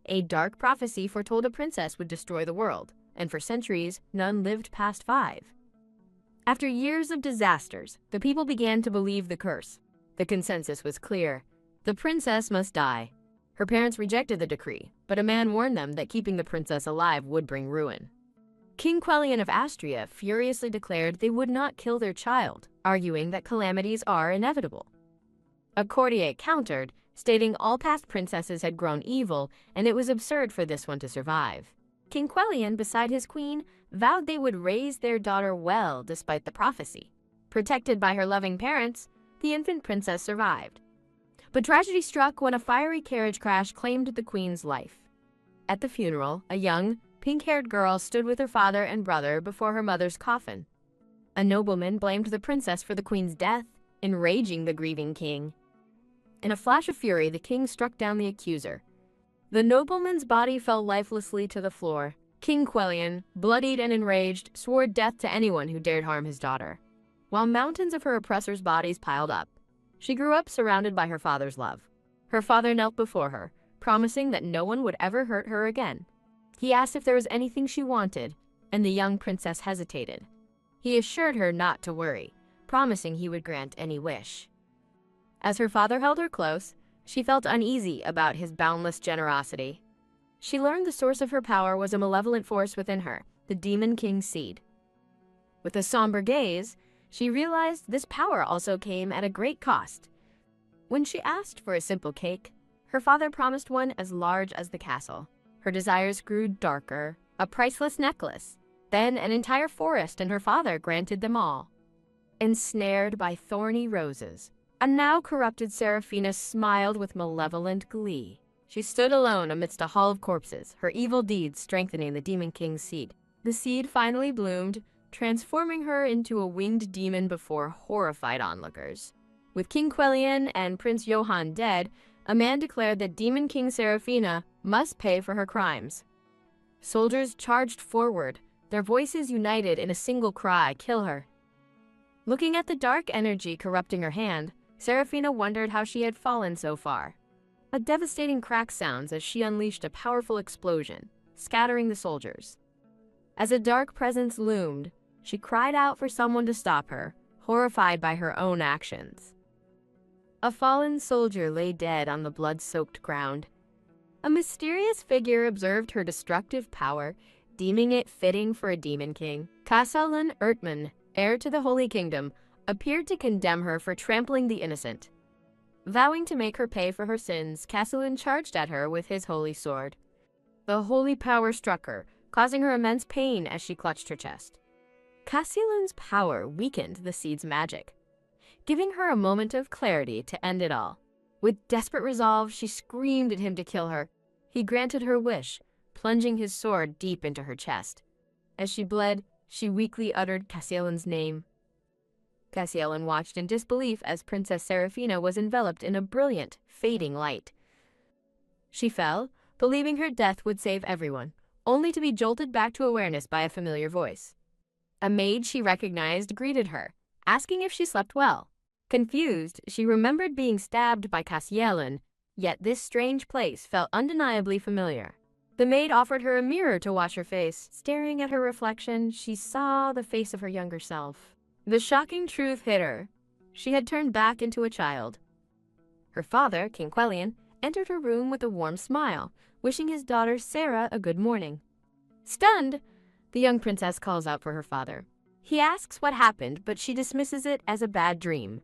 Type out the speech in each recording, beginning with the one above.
A dark prophecy foretold a princess would destroy the world, and for centuries, none lived past 5. After years of disasters, the people began to believe the curse. The consensus was clear. The princess must die. Her parents rejected the decree, but a man warned them that keeping the princess alive would bring ruin. King Quellion of Astria furiously declared they would not kill their child, arguing that calamities are inevitable. A courtier countered, stating all past princesses had grown evil and it was absurd for this one to survive. King Quellion, beside his queen, vowed they would raise their daughter well despite the prophecy. Protected by her loving parents, the infant princess survived. But tragedy struck when a fiery carriage crash claimed the queen's life. At the funeral, a young, pink-haired girl stood with her father and brother before her mother's coffin. A nobleman blamed the princess for the queen's death, enraging the grieving king. In a flash of fury, the king struck down the accuser. The nobleman's body fell lifelessly to the floor. King Quellion, bloodied and enraged, swore death to anyone who dared harm his daughter. While mountains of her oppressors' bodies piled up, she grew up surrounded by her father's love. Her father knelt before her, promising that no one would ever hurt her again. He asked if there was anything she wanted, and the young princess hesitated. He assured her not to worry, promising he would grant any wish. As her father held her close, she felt uneasy about his boundless generosity. She learned the source of her power was a malevolent force within her, the Demon King's seed. With a somber gaze, she realized this power also came at a great cost. When she asked for a simple cake, her father promised one as large as the castle. Her desires grew darker, a priceless necklace, then an entire forest, and her father granted them all. Ensnared by thorny roses, a now corrupted Seraphina smiled with malevolent glee. She stood alone amidst a hall of corpses, her evil deeds strengthening the Demon King's seed. The seed finally bloomed, transforming her into a winged demon before horrified onlookers. With King Quellion and Prince Johann dead, a man declared that Demon King Seraphina must pay for her crimes. Soldiers charged forward, their voices united in a single cry, "Kill her!" Looking at the dark energy corrupting her hand, Seraphina wondered how she had fallen so far. A devastating crack sounds as she unleashed a powerful explosion, scattering the soldiers. As a dark presence loomed, she cried out for someone to stop her, horrified by her own actions. A fallen soldier lay dead on the blood-soaked ground. A mysterious figure observed her destructive power, deeming it fitting for a demon king. Kasalun Ertman, heir to the Holy Kingdom, appeared to condemn her for trampling the innocent. Vowing to make her pay for her sins, Kasalun charged at her with his holy sword. The holy power struck her, causing her immense pain as she clutched her chest. Kasalun's power weakened the seed's magic, giving her a moment of clarity to end it all. With desperate resolve, she screamed at him to kill her. He granted her wish, plunging his sword deep into her chest. As she bled, she weakly uttered Kasalun's name. Kasalun watched in disbelief as Princess Seraphina was enveloped in a brilliant, fading light. She fell, believing her death would save everyone, only to be jolted back to awareness by a familiar voice. A maid she recognized greeted her, asking if she slept well. Confused, she remembered being stabbed by Kasalun, yet this strange place felt undeniably familiar. The maid offered her a mirror to wash her face. Staring at her reflection, she saw the face of her younger self. The shocking truth hit her. She had turned back into a child. Her father, King Quellion, entered her room with a warm smile, wishing his daughter Sarah a good morning. Stunned, the young princess calls out for her father. He asks what happened, but she dismisses it as a bad dream.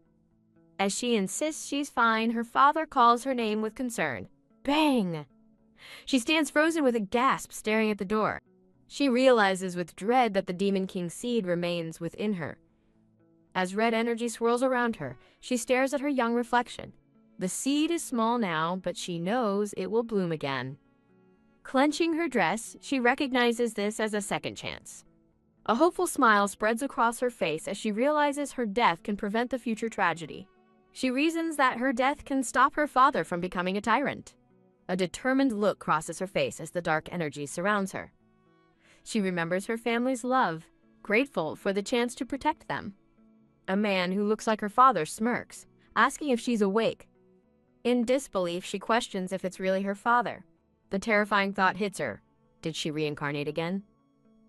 As she insists she's fine, her father calls her name with concern. Bang! She stands frozen with a gasp, staring at the door. She realizes with dread that the Demon King's seed remains within her. As red energy swirls around her, she stares at her young reflection. The seed is small now, but she knows it will bloom again. Clenching her dress, she recognizes this as a second chance. A hopeful smile spreads across her face as she realizes her death can prevent the future tragedy. She reasons that her death can stop her father from becoming a tyrant. A determined look crosses her face as the dark energy surrounds her. She remembers her family's love, grateful for the chance to protect them. A man who looks like her father smirks, asking if she's awake. In disbelief, she questions if it's really her father. The terrifying thought hits her. Did she reincarnate again?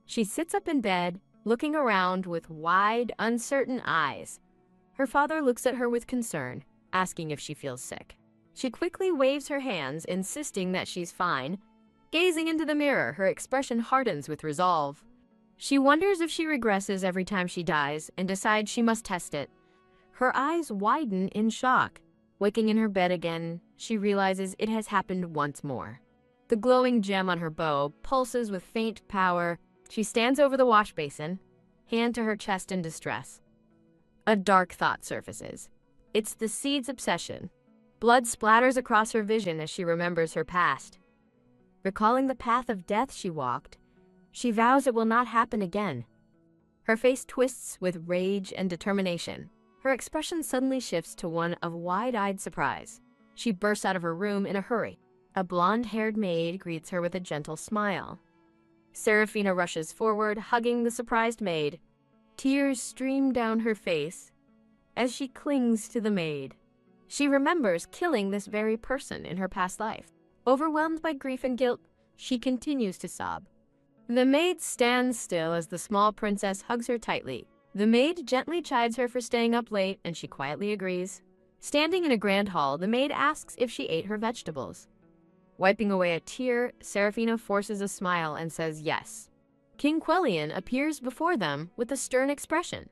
She sits up in bed, looking around with wide, uncertain eyes. Her father looks at her with concern, asking if she feels sick. She quickly waves her hands, insisting that she's fine. Gazing into the mirror, her expression hardens with resolve. She wonders if she regresses every time she dies and decides she must test it. Her eyes widen in shock. Waking in her bed again, she realizes it has happened once more. The glowing gem on her bow pulses with faint power. She stands over the wash basin, hand to her chest in distress. A dark thought surfaces. It's the seed's obsession. Blood splatters across her vision as she remembers her past. Recalling the path of death she walked, she vows it will not happen again. Her face twists with rage and determination. Her expression suddenly shifts to one of wide-eyed surprise. She bursts out of her room in a hurry. A blonde-haired maid greets her with a gentle smile. Serafina rushes forward, hugging the surprised maid. Tears stream down her face as she clings to the maid. She remembers killing this very person in her past life. Overwhelmed by grief and guilt, she continues to sob. The maid stands still as the small princess hugs her tightly. The maid gently chides her for staying up late, and she quietly agrees. Standing in a grand hall, the maid asks if she ate her vegetables. Wiping away a tear, Serafina forces a smile and says yes. King Quellion appears before them with a stern expression.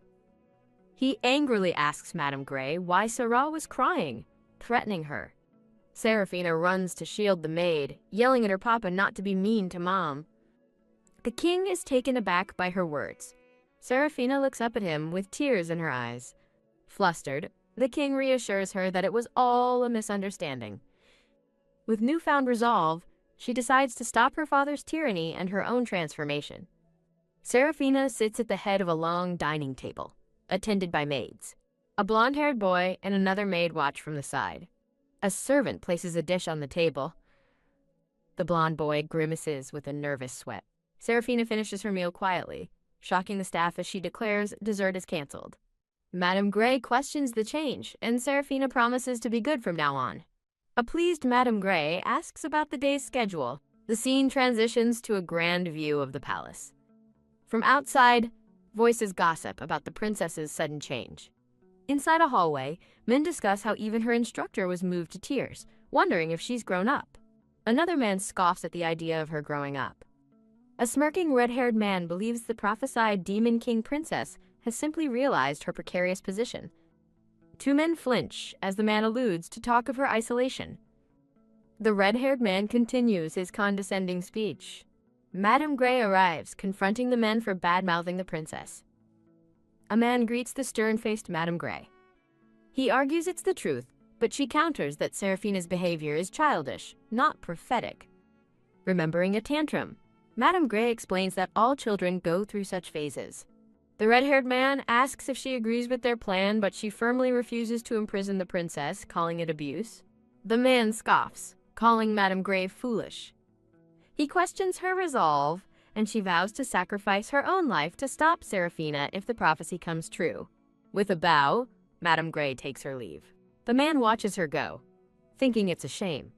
He angrily asks Madame Grey why Sarah was crying, threatening her. Serafina runs to shield the maid, yelling at her papa not to be mean to Mom. The king is taken aback by her words. Serafina looks up at him with tears in her eyes. Flustered, the king reassures her that it was all a misunderstanding. With newfound resolve, she decides to stop her father's tyranny and her own transformation. Serafina sits at the head of a long dining table, attended by maids. A blonde-haired boy and another maid watch from the side. A servant places a dish on the table. The blonde boy grimaces with a nervous sweat. Serafina finishes her meal quietly, shocking the staff as she declares dessert is canceled. Madame Grey questions the change, and Serafina promises to be good from now on. A pleased Madame Grey asks about the day's schedule. The scene transitions to a grand view of the palace. From outside, voices gossip about the princess's sudden change. Inside a hallway, men discuss how even her instructor was moved to tears, wondering if she's grown up. Another man scoffs at the idea of her growing up. A smirking red-haired man believes the prophesied Demon King princess has simply realized her precarious position. Two men flinch as the man alludes to talk of her isolation. The red-haired man continues his condescending speech. Madame Grey arrives, confronting the men for bad-mouthing the princess. A man greets the stern-faced Madame Grey. He argues it's the truth, but she counters that Serafina's behavior is childish, not prophetic. Remembering a tantrum, Madame Grey explains that all children go through such phases. The red-haired man asks if she agrees with their plan, but she firmly refuses to imprison the princess, calling it abuse. The man scoffs, calling Madame Grey foolish. He questions her resolve, and she vows to sacrifice her own life to stop Serafina if the prophecy comes true. With a bow, Madame Grey takes her leave. The man watches her go, thinking it's a shame.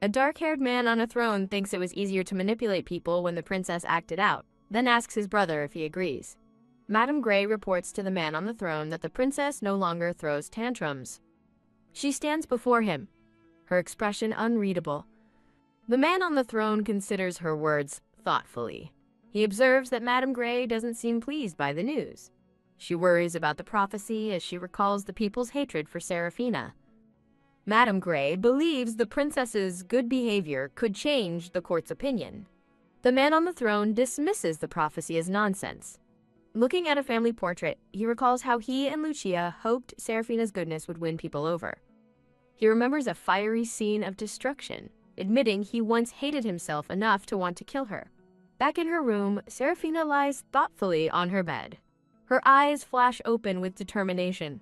A dark-haired man on a throne thinks it was easier to manipulate people when the princess acted out, then asks his brother if he agrees. Madame Grey reports to the man on the throne that the princess no longer throws tantrums. She stands before him, her expression unreadable. The man on the throne considers her words thoughtfully. He observes that Madame Grey doesn't seem pleased by the news. She worries about the prophecy as she recalls the people's hatred for Serafina. Madame Grey believes the princess's good behavior could change the court's opinion. The man on the throne dismisses the prophecy as nonsense. Looking at a family portrait, he recalls how he and Lucia hoped Serafina's goodness would win people over. He remembers a fiery scene of destruction, admitting he once hated himself enough to want to kill her. Back in her room, Serafina lies thoughtfully on her bed. Her eyes flash open with determination.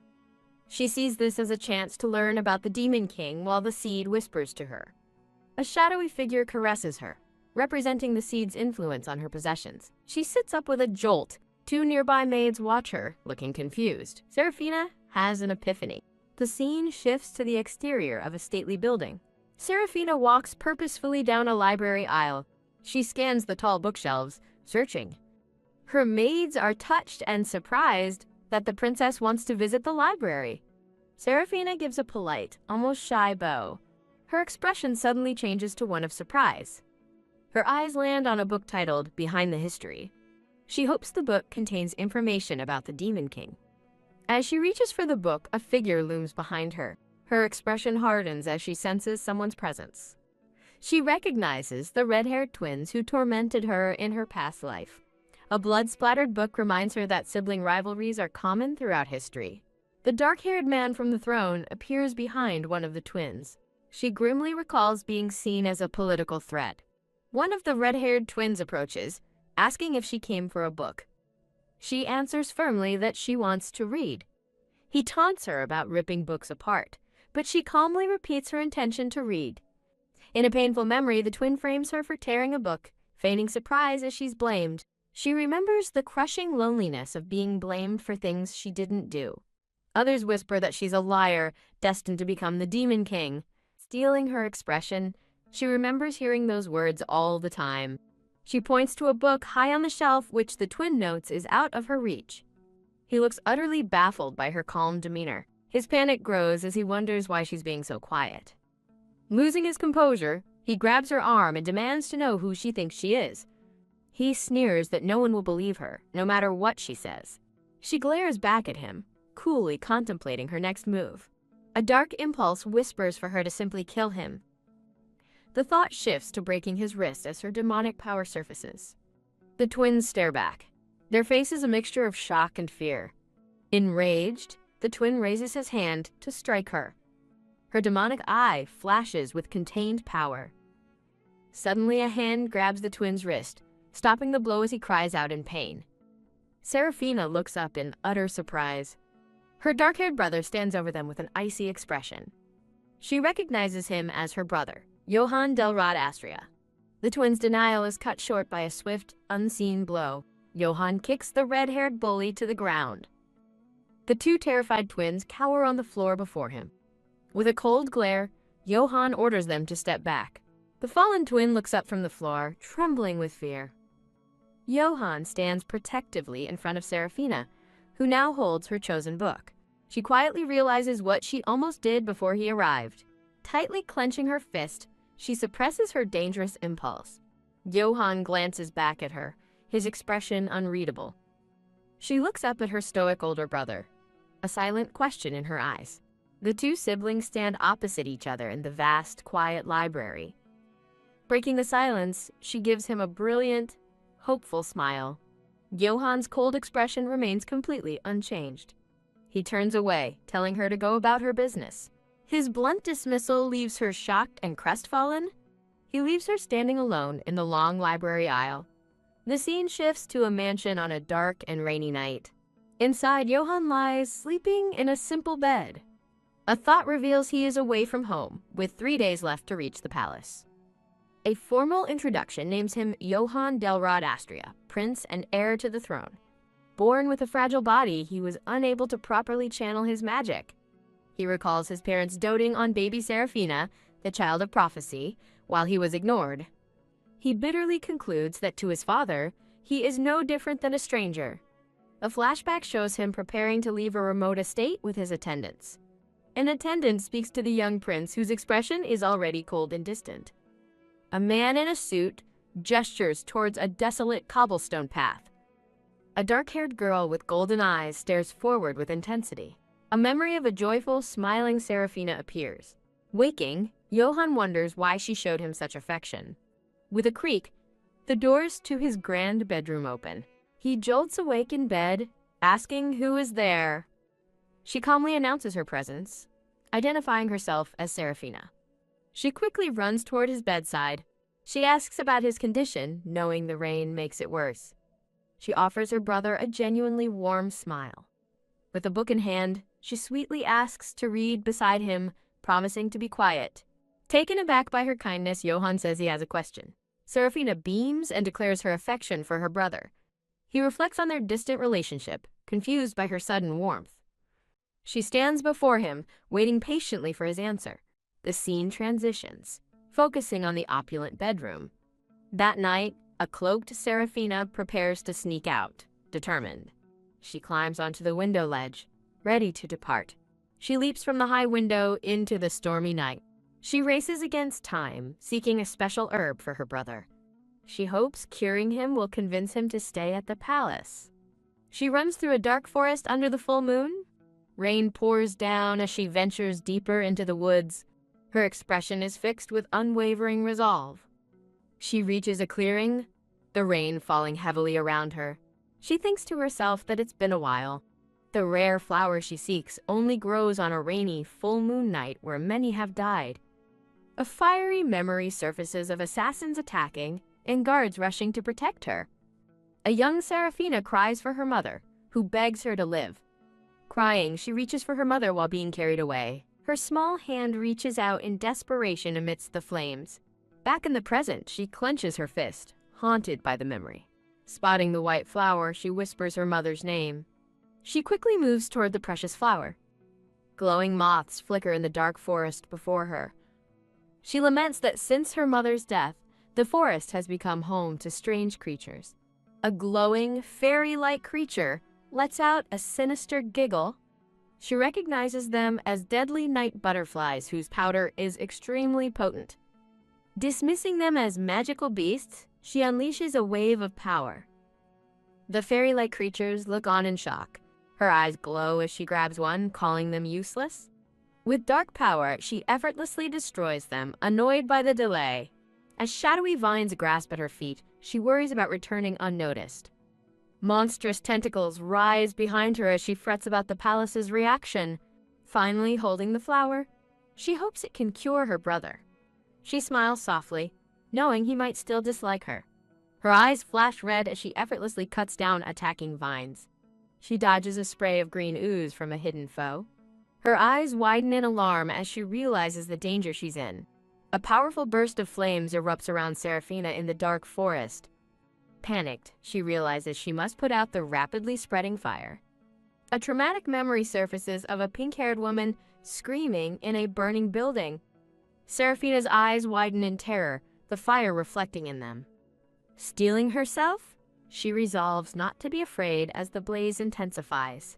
She sees this as a chance to learn about the Demon King while the seed whispers to her. A shadowy figure caresses her, representing the seed's influence on her possessions. She sits up with a jolt. Two nearby maids watch her, looking confused. Serafina has an epiphany. The scene shifts to the exterior of a stately building. Serafina walks purposefully down a library aisle. She scans the tall bookshelves, searching. Her maids are touched and surprised that the princess wants to visit the library. Serafina gives a polite, almost shy bow. Her expression suddenly changes to one of surprise. Her eyes land on a book titled Behind the History. She hopes the book contains information about the Demon King. As she reaches for the book, a figure looms behind her. Her expression hardens as she senses someone's presence. She recognizes the red-haired twins who tormented her in her past life. A blood-splattered book reminds her that sibling rivalries are common throughout history. The dark-haired man from the throne appears behind one of the twins. She grimly recalls being seen as a political threat. One of the red-haired twins approaches, asking if she came for a book. She answers firmly that she wants to read. He taunts her about ripping books apart, but she calmly repeats her intention to read. In a painful memory, the twin frames her for tearing a book, feigning surprise as she's blamed. She remembers the crushing loneliness of being blamed for things she didn't do. Others whisper that she's a liar, destined to become the Demon King. Stealing her expression, she remembers hearing those words all the time. She points to a book high on the shelf which the twin notes is out of her reach. He looks utterly baffled by her calm demeanor. His panic grows as he wonders why she's being so quiet. Losing his composure, he grabs her arm and demands to know who she thinks she is. He sneers that no one will believe her, no matter what she says. She glares back at him, coolly contemplating her next move. A dark impulse whispers for her to simply kill him. The thought shifts to breaking his wrist as her demonic power surfaces. The twins stare back, their faces a mixture of shock and fear. Enraged, the twin raises his hand to strike her. Her demonic eye flashes with contained power. Suddenly, a hand grabs the twin's wrist, stopping the blow as he cries out in pain. Serafina looks up in utter surprise. Her dark-haired brother stands over them with an icy expression. She recognizes him as her brother, Johann Delrod Astria. The twins' denial is cut short by a swift, unseen blow. Johann kicks the red-haired bully to the ground. The two terrified twins cower on the floor before him. With a cold glare, Johann orders them to step back. The fallen twin looks up from the floor, trembling with fear. Johann stands protectively in front of Serafina, who now holds her chosen book. She quietly realizes what she almost did before he arrived. Tightly clenching her fist, she suppresses her dangerous impulse. Johann glances back at her, his expression unreadable. She looks up at her stoic older brother, a silent question in her eyes. The two siblings stand opposite each other in the vast, quiet library. Breaking the silence, she gives him a brilliant, hopeful smile. Johann's cold expression remains completely unchanged. He turns away, telling her to go about her business. His blunt dismissal leaves her shocked and crestfallen. He leaves her standing alone in the long library aisle. The scene shifts to a mansion on a dark and rainy night. Inside, Johann lies sleeping in a simple bed. A thought reveals he is away from home, with 3 days left to reach the palace. A formal introduction names him Johann Delrod Astria, prince and heir to the throne. Born with a fragile body, he was unable to properly channel his magic. He recalls his parents doting on baby Serafina, the child of prophecy, while he was ignored. He bitterly concludes that to his father, he is no different than a stranger. A flashback shows him preparing to leave a remote estate with his attendants. An attendant speaks to the young prince, whose expression is already cold and distant. A man in a suit gestures towards a desolate cobblestone path. A dark-haired girl with golden eyes stares forward with intensity. A memory of a joyful, smiling Serafina appears. Waking, Johann wonders why she showed him such affection. With a creak, the doors to his grand bedroom open. He jolts awake in bed, asking who is there. She calmly announces her presence, identifying herself as Serafina. She quickly runs toward his bedside. She asks about his condition, knowing the rain makes it worse. She offers her brother a genuinely warm smile. With a book in hand, she sweetly asks to read beside him, promising to be quiet. Taken aback by her kindness, Johann says he has a question. Serafina beams and declares her affection for her brother. He reflects on their distant relationship, confused by her sudden warmth. She stands before him, waiting patiently for his answer. The scene transitions, focusing on the opulent bedroom. That night, a cloaked Seraphina prepares to sneak out, determined. She climbs onto the window ledge, ready to depart. She leaps from the high window into the stormy night. She races against time, seeking a special herb for her brother. She hopes curing him will convince him to stay at the palace. She runs through a dark forest under the full moon. Rain pours down as she ventures deeper into the woods. Her expression is fixed with unwavering resolve. She reaches a clearing, the rain falling heavily around her. She thinks to herself that it's been a while. The rare flower she seeks only grows on a rainy, full moon night where many have died. A fiery memory surfaces of assassins attacking and guards rushing to protect her. A young Seraphina cries for her mother, who begs her to live. Crying, she reaches for her mother while being carried away. Her small hand reaches out in desperation amidst the flames. Back in the present, she clenches her fist, haunted by the memory. Spotting the white flower, she whispers her mother's name. She quickly moves toward the precious flower. Glowing moths flicker in the dark forest before her. She laments that since her mother's death, the forest has become home to strange creatures. A glowing, fairy-like creature lets out a sinister giggle. She recognizes them as deadly night butterflies whose powder is extremely potent. Dismissing them as magical beasts, she unleashes a wave of power. The fairy-like creatures look on in shock. Her eyes glow as she grabs one, calling them useless. With dark power, she effortlessly destroys them, annoyed by the delay. As shadowy vines grasp at her feet, she worries about returning unnoticed. Monstrous tentacles rise behind her as she frets about the palace's reaction. Finally, holding the flower, she hopes it can cure her brother. She smiles softly, knowing he might still dislike her. Her eyes flash red as she effortlessly cuts down attacking vines. She dodges a spray of green ooze from a hidden foe. Her eyes widen in alarm as she realizes the danger she's in. A powerful burst of flames erupts around Seraphina in the dark forest. Panicked, she realizes she must put out the rapidly spreading fire. A traumatic memory surfaces of a pink-haired woman screaming in a burning building. Seraphina's eyes widen in terror, the fire reflecting in them. Steeling herself, she resolves not to be afraid as the blaze intensifies.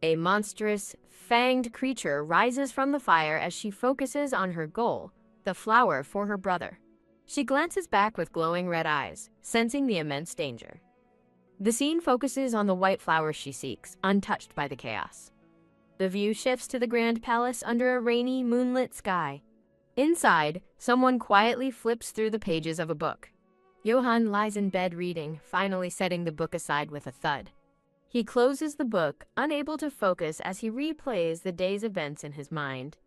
A monstrous, fanged creature rises from the fire as she focuses on her goal, the flower for her brother. She glances back with glowing red eyes, sensing the immense danger. The scene focuses on the white flower she seeks, untouched by the chaos. The view shifts to the grand palace under a rainy, moonlit sky. Inside, someone quietly flips through the pages of a book. Johann lies in bed reading, finally setting the book aside with a thud. He closes the book, unable to focus as he replays the day's events in his mind.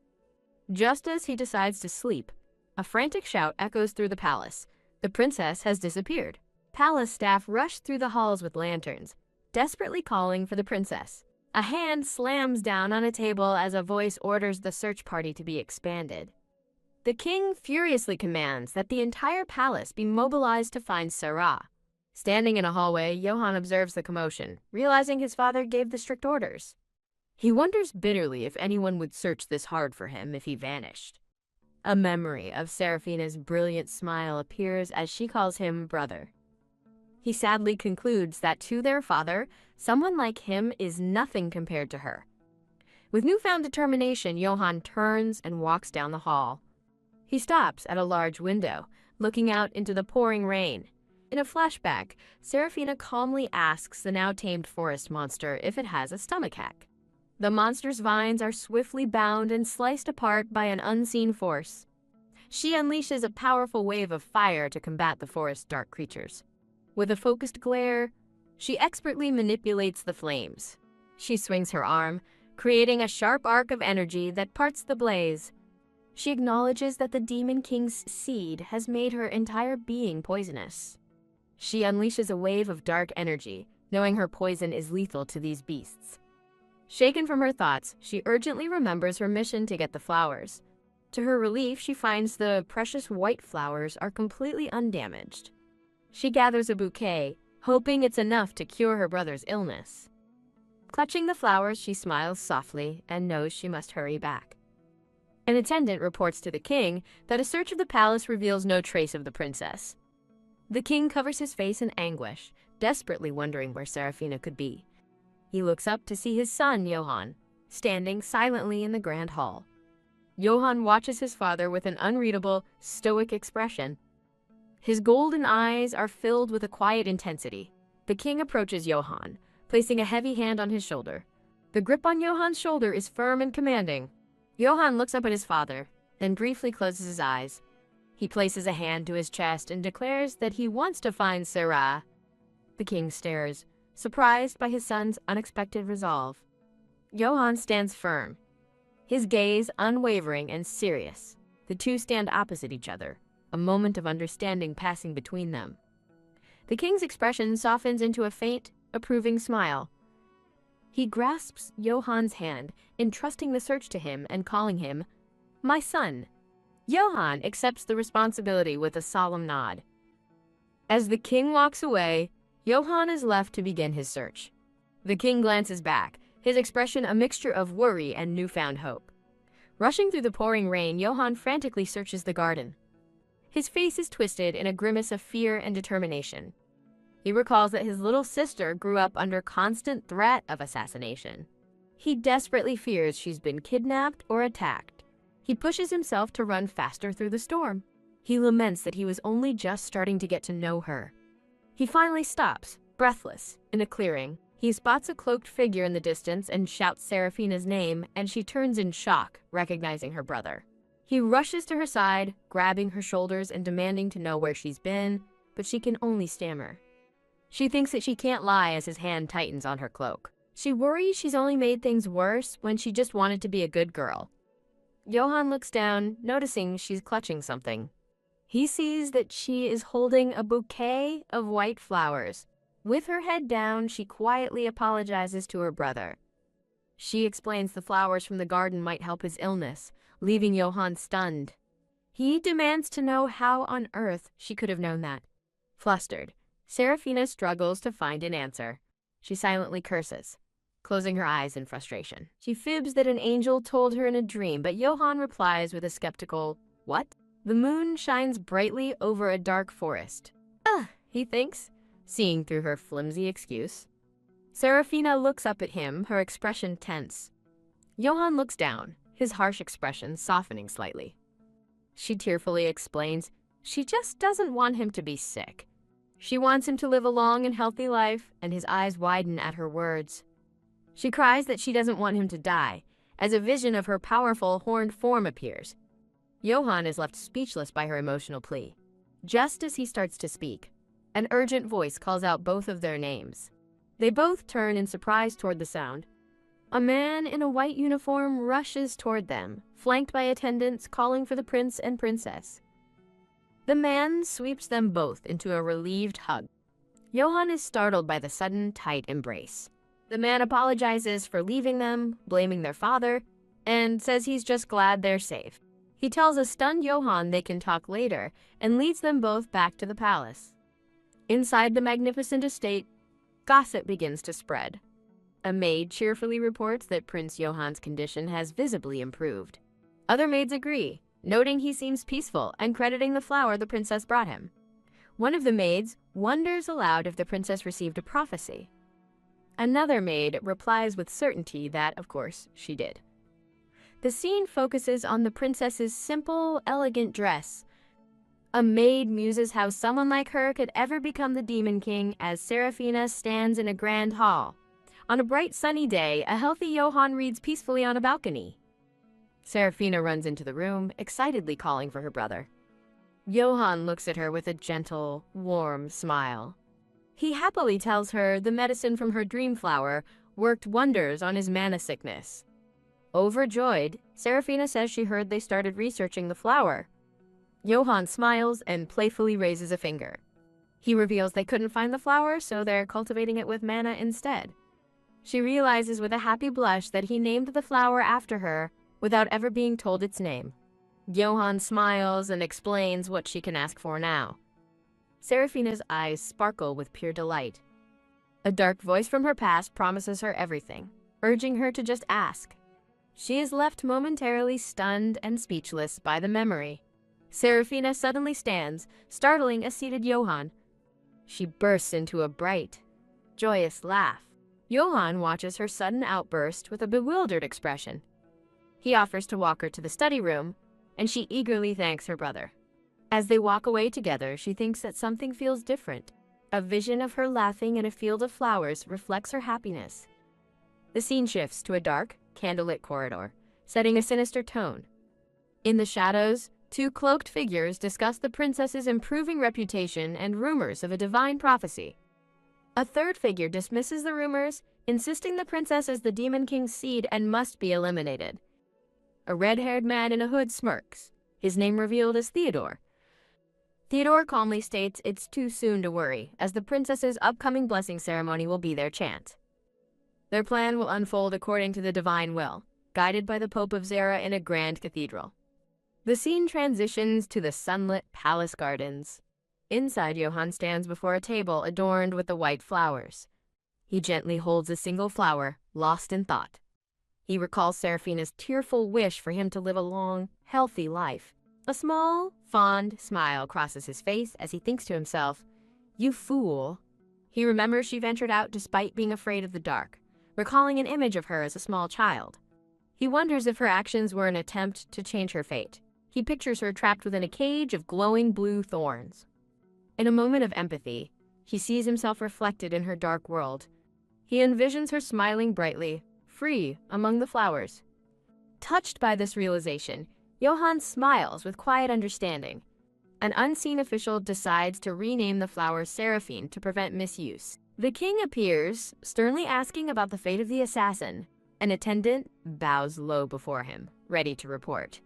Just as he decides to sleep, a frantic shout echoes through the palace. The princess has disappeared. Palace staff rush through the halls with lanterns, desperately calling for the princess. A hand slams down on a table as a voice orders the search party to be expanded. The king furiously commands that the entire palace be mobilized to find Sarah. Standing in a hallway, Johann observes the commotion, realizing his father gave the strict orders. He wonders bitterly if anyone would search this hard for him if he vanished. A memory of Seraphina's brilliant smile appears as she calls him brother. He sadly concludes that to their father, someone like him is nothing compared to her. With newfound determination, Johann turns and walks down the hall. He stops at a large window, looking out into the pouring rain. In a flashback, Seraphina calmly asks the now-tamed forest monster if it has a stomachache. The monster's vines are swiftly bound and sliced apart by an unseen force. She unleashes a powerful wave of fire to combat the forest's dark creatures. With a focused glare, she expertly manipulates the flames. She swings her arm, creating a sharp arc of energy that parts the blaze. She acknowledges that the Demon King's seed has made her entire being poisonous. She unleashes a wave of dark energy, knowing her poison is lethal to these beasts. Shaken from her thoughts, she urgently remembers her mission to get the flowers. To her relief, she finds the precious white flowers are completely undamaged. She gathers a bouquet, hoping it's enough to cure her brother's illness. Clutching the flowers, she smiles softly and knows she must hurry back. An attendant reports to the king that a search of the palace reveals no trace of the princess. The king covers his face in anguish, desperately wondering where Seraphina could be. He looks up to see his son, Johann, standing silently in the grand hall. Johann watches his father with an unreadable, stoic expression. His golden eyes are filled with a quiet intensity. The king approaches Johann, placing a heavy hand on his shoulder. The grip on Johann's shoulder is firm and commanding. Johann looks up at his father, then briefly closes his eyes. He places a hand to his chest and declares that he wants to find Sarah. The king stares, surprised by his son's unexpected resolve. Johann stands firm, his gaze unwavering and serious. The two stand opposite each other, a moment of understanding passing between them. The king's expression softens into a faint, approving smile. He grasps Johann's hand, entrusting the search to him and calling him, "My son." Johann accepts the responsibility with a solemn nod. As the king walks away, Johann is left to begin his search. The king glances back, his expression a mixture of worry and newfound hope. Rushing through the pouring rain, Johann frantically searches the garden. His face is twisted in a grimace of fear and determination. He recalls that his little sister grew up under constant threat of assassination. He desperately fears she's been kidnapped or attacked. He pushes himself to run faster through the storm. He laments that he was only just starting to get to know her. He finally stops, breathless, in a clearing. He spots a cloaked figure in the distance and shouts Seraphina's name, and she turns in shock, recognizing her brother. He rushes to her side, grabbing her shoulders and demanding to know where she's been, but she can only stammer. She thinks that she can't lie as his hand tightens on her cloak. She worries she's only made things worse when she just wanted to be a good girl. Johann looks down, noticing she's clutching something. He sees that she is holding a bouquet of white flowers. With her head down, she quietly apologizes to her brother. She explains the flowers from the garden might help his illness, leaving Johann stunned. He demands to know how on earth she could have known that. Flustered, Seraphina struggles to find an answer. She silently curses, closing her eyes in frustration. She fibs that an angel told her in a dream, but Johann replies with a skeptical, "What?" The moon shines brightly over a dark forest. He thinks, seeing through her flimsy excuse. Seraphina looks up at him, her expression tense. Johann looks down, his harsh expression softening slightly. She tearfully explains she just doesn't want him to be sick. She wants him to live a long and healthy life, and his eyes widen at her words. She cries that she doesn't want him to die, as a vision of her powerful, horned form appears. Johann is left speechless by her emotional plea. Just as he starts to speak, an urgent voice calls out both of their names. They both turn in surprise toward the sound. A man in a white uniform rushes toward them, flanked by attendants calling for the prince and princess. The man sweeps them both into a relieved hug. Johann is startled by the sudden, tight embrace. The man apologizes for leaving them, blaming their father, and says he's just glad they're safe. He tells a stunned Johann they can talk later and leads them both back to the palace. Inside the magnificent estate, gossip begins to spread. A maid cheerfully reports that Prince Johann's condition has visibly improved. Other maids agree, noting he seems peaceful and crediting the flower the princess brought him. One of the maids wonders aloud if the princess received a prophecy. Another maid replies with certainty that, of course, she did. The scene focuses on the princess's simple, elegant dress. A maid muses how someone like her could ever become the Demon King as Seraphina stands in a grand hall. On a bright sunny day, a healthy Johann reads peacefully on a balcony. Seraphina runs into the room, excitedly calling for her brother. Johann looks at her with a gentle, warm smile. He happily tells her the medicine from her dream flower worked wonders on his mana sickness. Overjoyed, Seraphina says she heard they started researching the flower. Johann smiles and playfully raises a finger. He reveals they couldn't find the flower, so they're cultivating it with mana instead. She realizes with a happy blush that he named the flower after her without ever being told its name. Johann smiles and explains what she can ask for now. Seraphina's eyes sparkle with pure delight. A dark voice from her past promises her everything, urging her to just ask. She is left momentarily stunned and speechless by the memory. Serafina suddenly stands, startling a seated Johann. She bursts into a bright, joyous laugh. Johann watches her sudden outburst with a bewildered expression. He offers to walk her to the study room, and she eagerly thanks her brother. As they walk away together, she thinks that something feels different. A vision of her laughing in a field of flowers reflects her happiness. The scene shifts to a dark, candlelit corridor, setting a sinister tone. In the shadows, two cloaked figures discuss the princess's improving reputation and rumors of a divine prophecy. A third figure dismisses the rumors, insisting the princess is the Demon King's seed and must be eliminated. A red-haired man in a hood smirks, his name revealed as Theodore. Theodore calmly states it's too soon to worry, as the princess's upcoming blessing ceremony will be their chance. Their plan will unfold according to the divine will, guided by the Pope of Zara in a grand cathedral. The scene transitions to the sunlit palace gardens. Inside, Johann stands before a table adorned with the white flowers. He gently holds a single flower, lost in thought. He recalls Serafina's tearful wish for him to live a long, healthy life. A small, fond smile crosses his face as he thinks to himself, "You fool." He remembers she ventured out despite being afraid of the dark, recalling an image of her as a small child. He wonders if her actions were an attempt to change her fate. He pictures her trapped within a cage of glowing blue thorns. In a moment of empathy, he sees himself reflected in her dark world. He envisions her smiling brightly, free among the flowers. Touched by this realization, Johann smiles with quiet understanding. An unseen official decides to rename the flower Seraphine to prevent misuse. The king appears, sternly asking about the fate of the assassin. An attendant bows low before him, ready to report.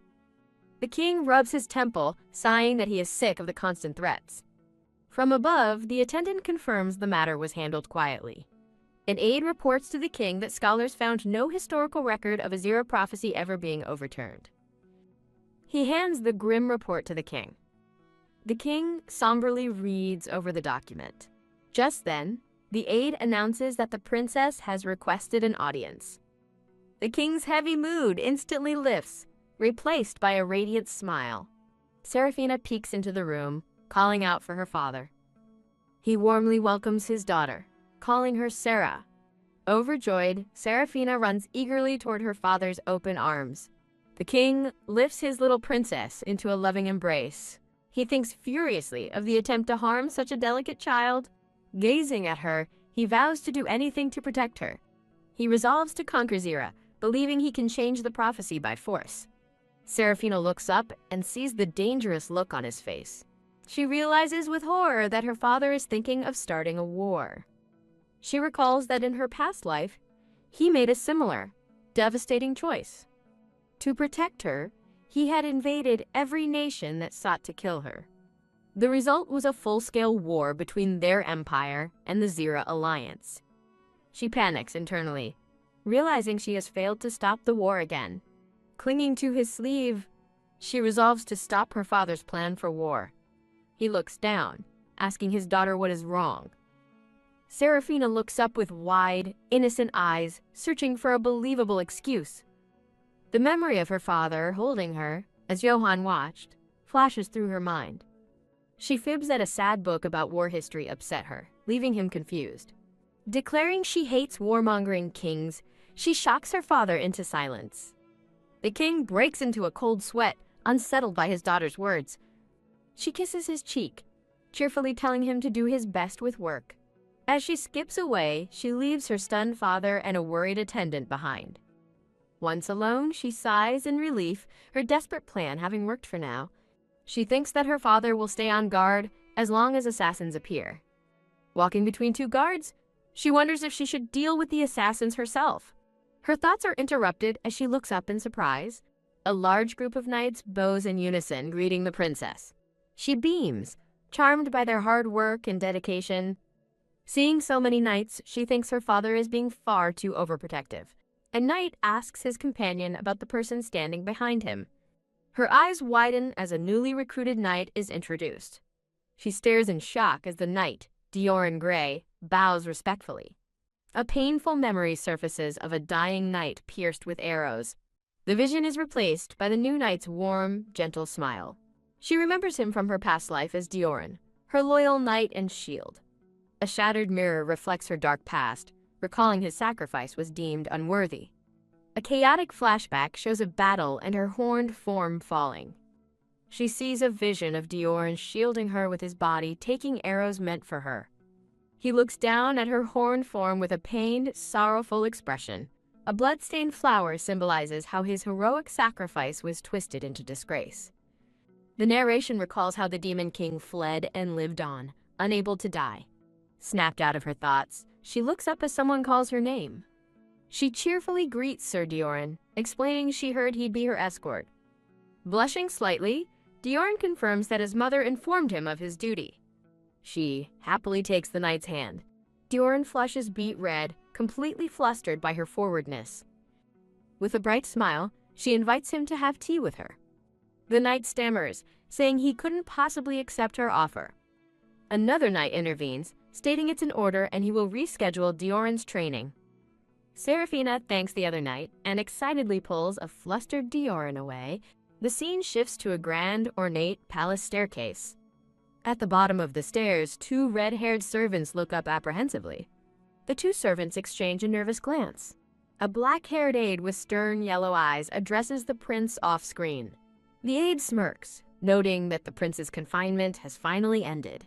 The king rubs his temple, sighing that he is sick of the constant threats. From above, the attendant confirms the matter was handled quietly. An aide reports to the king that scholars found no historical record of a Zero prophecy ever being overturned. He hands the grim report to the king. The king somberly reads over the document. Just then, the aide announces that the princess has requested an audience. The king's heavy mood instantly lifts, replaced by a radiant smile. Serafina peeks into the room, calling out for her father. He warmly welcomes his daughter, calling her Sarah. Overjoyed, Serafina runs eagerly toward her father's open arms. The king lifts his little princess into a loving embrace. He thinks furiously of the attempt to harm such a delicate child. Gazing at her, he vows to do anything to protect her. He resolves to conquer Zira, believing he can change the prophecy by force. Serafina looks up and sees the dangerous look on his face. She realizes with horror that her father is thinking of starting a war. She recalls that in her past life, he made a similar, devastating choice. To protect her, he had invaded every nation that sought to kill her. The result was a full-scale war between their empire and the Zira alliance. She panics internally, realizing she has failed to stop the war again. Clinging to his sleeve, she resolves to stop her father's plan for war. He looks down, asking his daughter what is wrong. Serafina looks up with wide, innocent eyes, searching for a believable excuse. The memory of her father holding her, as Johann watched, flashes through her mind. She fibs that a sad book about war history upset her, leaving him confused. Declaring she hates warmongering kings, she shocks her father into silence. The king breaks into a cold sweat, unsettled by his daughter's words. She kisses his cheek, cheerfully telling him to do his best with work. As she skips away, she leaves her stunned father and a worried attendant behind. Once alone, she sighs in relief, her desperate plan having worked for now. She thinks that her father will stay on guard as long as assassins appear. Walking between two guards, she wonders if she should deal with the assassins herself. Her thoughts are interrupted as she looks up in surprise. A large group of knights bows in unison, greeting the princess. She beams, charmed by their hard work and dedication. Seeing so many knights, she thinks her father is being far too overprotective. A knight asks his companion about the person standing behind him. Her eyes widen as a newly recruited knight is introduced. She stares in shock as the knight, Dioran Gray, bows respectfully. A painful memory surfaces of a dying knight pierced with arrows. The vision is replaced by the new knight's warm, gentle smile. She remembers him from her past life as Dioran, her loyal knight and shield. A shattered mirror reflects her dark past, recalling his sacrifice was deemed unworthy. A chaotic flashback shows a battle and her horned form falling. She sees a vision of Dioran shielding her with his body, taking arrows meant for her. He looks down at her horned form with a pained, sorrowful expression. A blood-stained flower symbolizes how his heroic sacrifice was twisted into disgrace. The narration recalls how the Demon King fled and lived on, unable to die. Snapped out of her thoughts, she looks up as someone calls her name. She cheerfully greets Sir Dioran, explaining she heard he'd be her escort. Blushing slightly, Dioran confirms that his mother informed him of his duty. She happily takes the knight's hand. Dioran flushes beet red, completely flustered by her forwardness. With a bright smile, she invites him to have tea with her. The knight stammers, saying he couldn't possibly accept her offer. Another knight intervenes, stating it's an order and he will reschedule Dioran's training. Seraphina thanks the other knight and excitedly pulls a flustered Dioran away. The scene shifts to a grand, ornate palace staircase. At the bottom of the stairs, two red-haired servants look up apprehensively. The two servants exchange a nervous glance. A black-haired aide with stern yellow eyes addresses the prince off-screen. The aide smirks, noting that the prince's confinement has finally ended.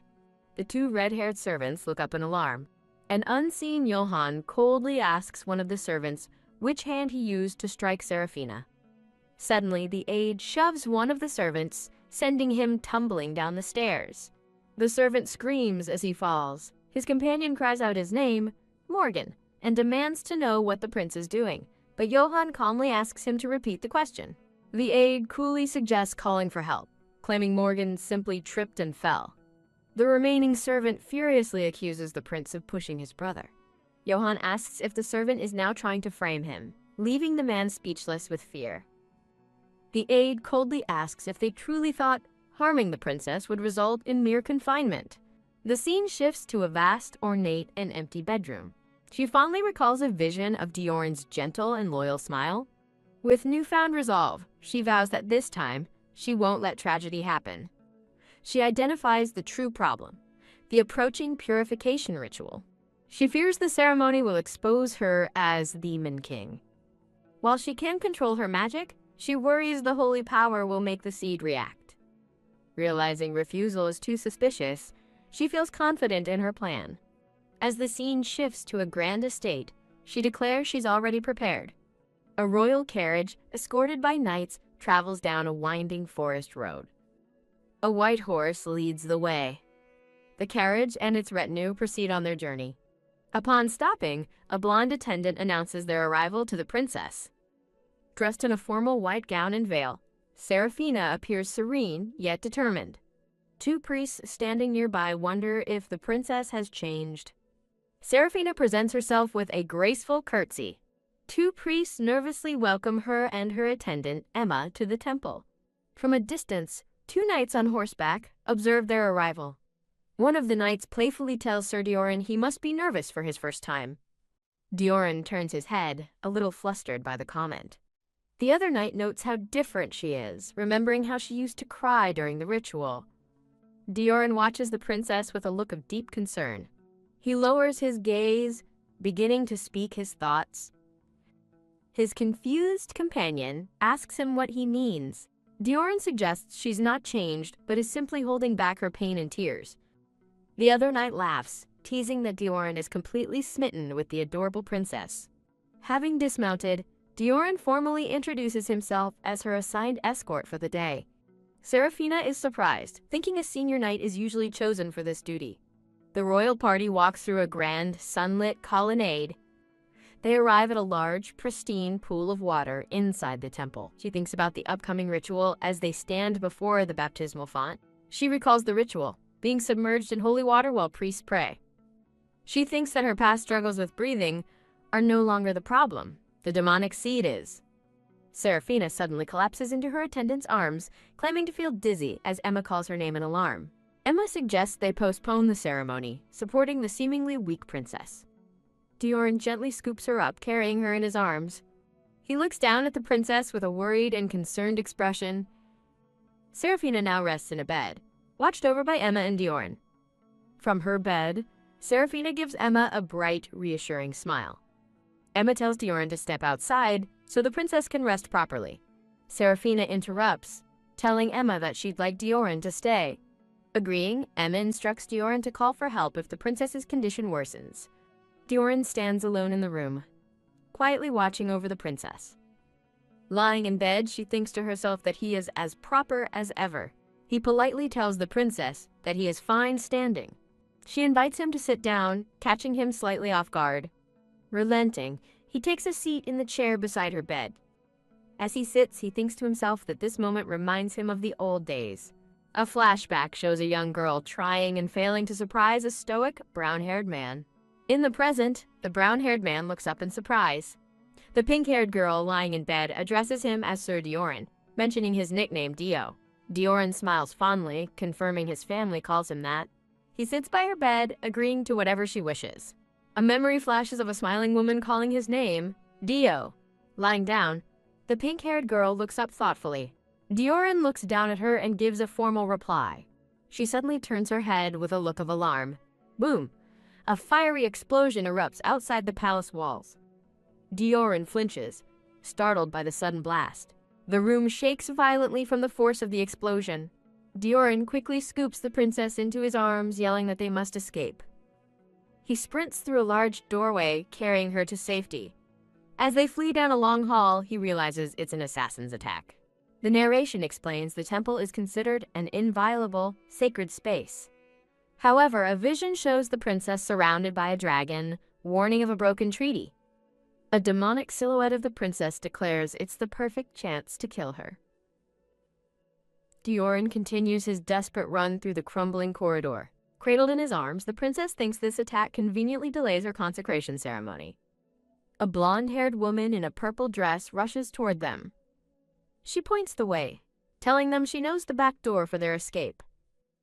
The two red-haired servants look up in alarm. An unseen Johann coldly asks one of the servants which hand he used to strike Seraphina. Suddenly, the aide shoves one of the servants, sending him tumbling down the stairs. The servant screams as he falls. His companion cries out his name, Morgan, and demands to know what the prince is doing, but Johann calmly asks him to repeat the question. The aide coolly suggests calling for help, claiming Morgan simply tripped and fell. The remaining servant furiously accuses the prince of pushing his brother. Johann asks if the servant is now trying to frame him, leaving the man speechless with fear. The aide coldly asks if they truly thought harming the princess would result in mere confinement. The scene shifts to a vast, ornate, and empty bedroom. She fondly recalls a vision of Dioran's gentle and loyal smile. With newfound resolve, she vows that this time, she won't let tragedy happen. She identifies the true problem, the approaching purification ritual. She fears the ceremony will expose her as the Demon King. While she can control her magic, she worries the holy power will make the seed react. Realizing refusal is too suspicious, she feels confident in her plan. As the scene shifts to a grand estate, she declares she's already prepared. A royal carriage, escorted by knights, travels down a winding forest road. A white horse leads the way. The carriage and its retinue proceed on their journey. Upon stopping, a blonde attendant announces their arrival to the princess. Dressed in a formal white gown and veil, Seraphina appears serene yet determined. Two priests standing nearby wonder if the princess has changed. Seraphina presents herself with a graceful curtsy. Two priests nervously welcome her and her attendant, Emma, to the temple. From a distance, two knights on horseback observe their arrival. One of the knights playfully tells Sir Dioran he must be nervous for his first time. Dioran turns his head, a little flustered by the comment. The other knight notes how different she is, remembering how she used to cry during the ritual. Dioran watches the princess with a look of deep concern. He lowers his gaze, beginning to speak his thoughts. His confused companion asks him what he means. Dioran suggests she's not changed, but is simply holding back her pain and tears. The other knight laughs, teasing that Dioran is completely smitten with the adorable princess. Having dismounted, Dioran formally introduces himself as her assigned escort for the day. Seraphina is surprised, thinking a senior knight is usually chosen for this duty. The royal party walks through a grand, sunlit colonnade. They arrive at a large, pristine pool of water inside the temple. She thinks about the upcoming ritual as they stand before the baptismal font. She recalls the ritual, being submerged in holy water while priests pray. She thinks that her past struggles with breathing are no longer the problem. The demonic seed is. Seraphina suddenly collapses into her attendant's arms, claiming to feel dizzy as Emma calls her name in alarm. Emma suggests they postpone the ceremony, supporting the seemingly weak princess. Dioran gently scoops her up, carrying her in his arms. He looks down at the princess with a worried and concerned expression. Serafina now rests in a bed, watched over by Emma and Dioran. From her bed, Serafina gives Emma a bright, reassuring smile. Emma tells Dioran to step outside so the princess can rest properly. Serafina interrupts, telling Emma that she'd like Dioran to stay. Agreeing, Emma instructs Dioran to call for help if the princess's condition worsens. Dioran stands alone in the room, quietly watching over the princess. Lying in bed, she thinks to herself that he is as proper as ever. He politely tells the princess that he is fine standing. She invites him to sit down, catching him slightly off guard. Relenting, he takes a seat in the chair beside her bed. As he sits, he thinks to himself that this moment reminds him of the old days. A flashback shows a young girl trying and failing to surprise a stoic, brown-haired man. In the present, the brown-haired man looks up in surprise. The pink-haired girl lying in bed addresses him as Sir Dioran, mentioning his nickname Dio. Dioran smiles fondly, confirming his family calls him that. He sits by her bed, agreeing to whatever she wishes. A memory flashes of a smiling woman calling his name, Dio. Lying down, the pink-haired girl looks up thoughtfully. Dioran looks down at her and gives a formal reply. She suddenly turns her head with a look of alarm. Boom! A fiery explosion erupts outside the palace walls. Dioran flinches, startled by the sudden blast. The room shakes violently from the force of the explosion. Dioran quickly scoops the princess into his arms, yelling that they must escape. He sprints through a large doorway, carrying her to safety. As they flee down a long hall, he realizes it's an assassin's attack. The narration explains the temple is considered an inviolable, sacred space. However, a vision shows the princess surrounded by a dragon, warning of a broken treaty. A demonic silhouette of the princess declares it's the perfect chance to kill her. Dioran continues his desperate run through the crumbling corridor. Cradled in his arms, the princess thinks this attack conveniently delays her consecration ceremony. A blonde-haired woman in a purple dress rushes toward them. She points the way, telling them she knows the back door for their escape.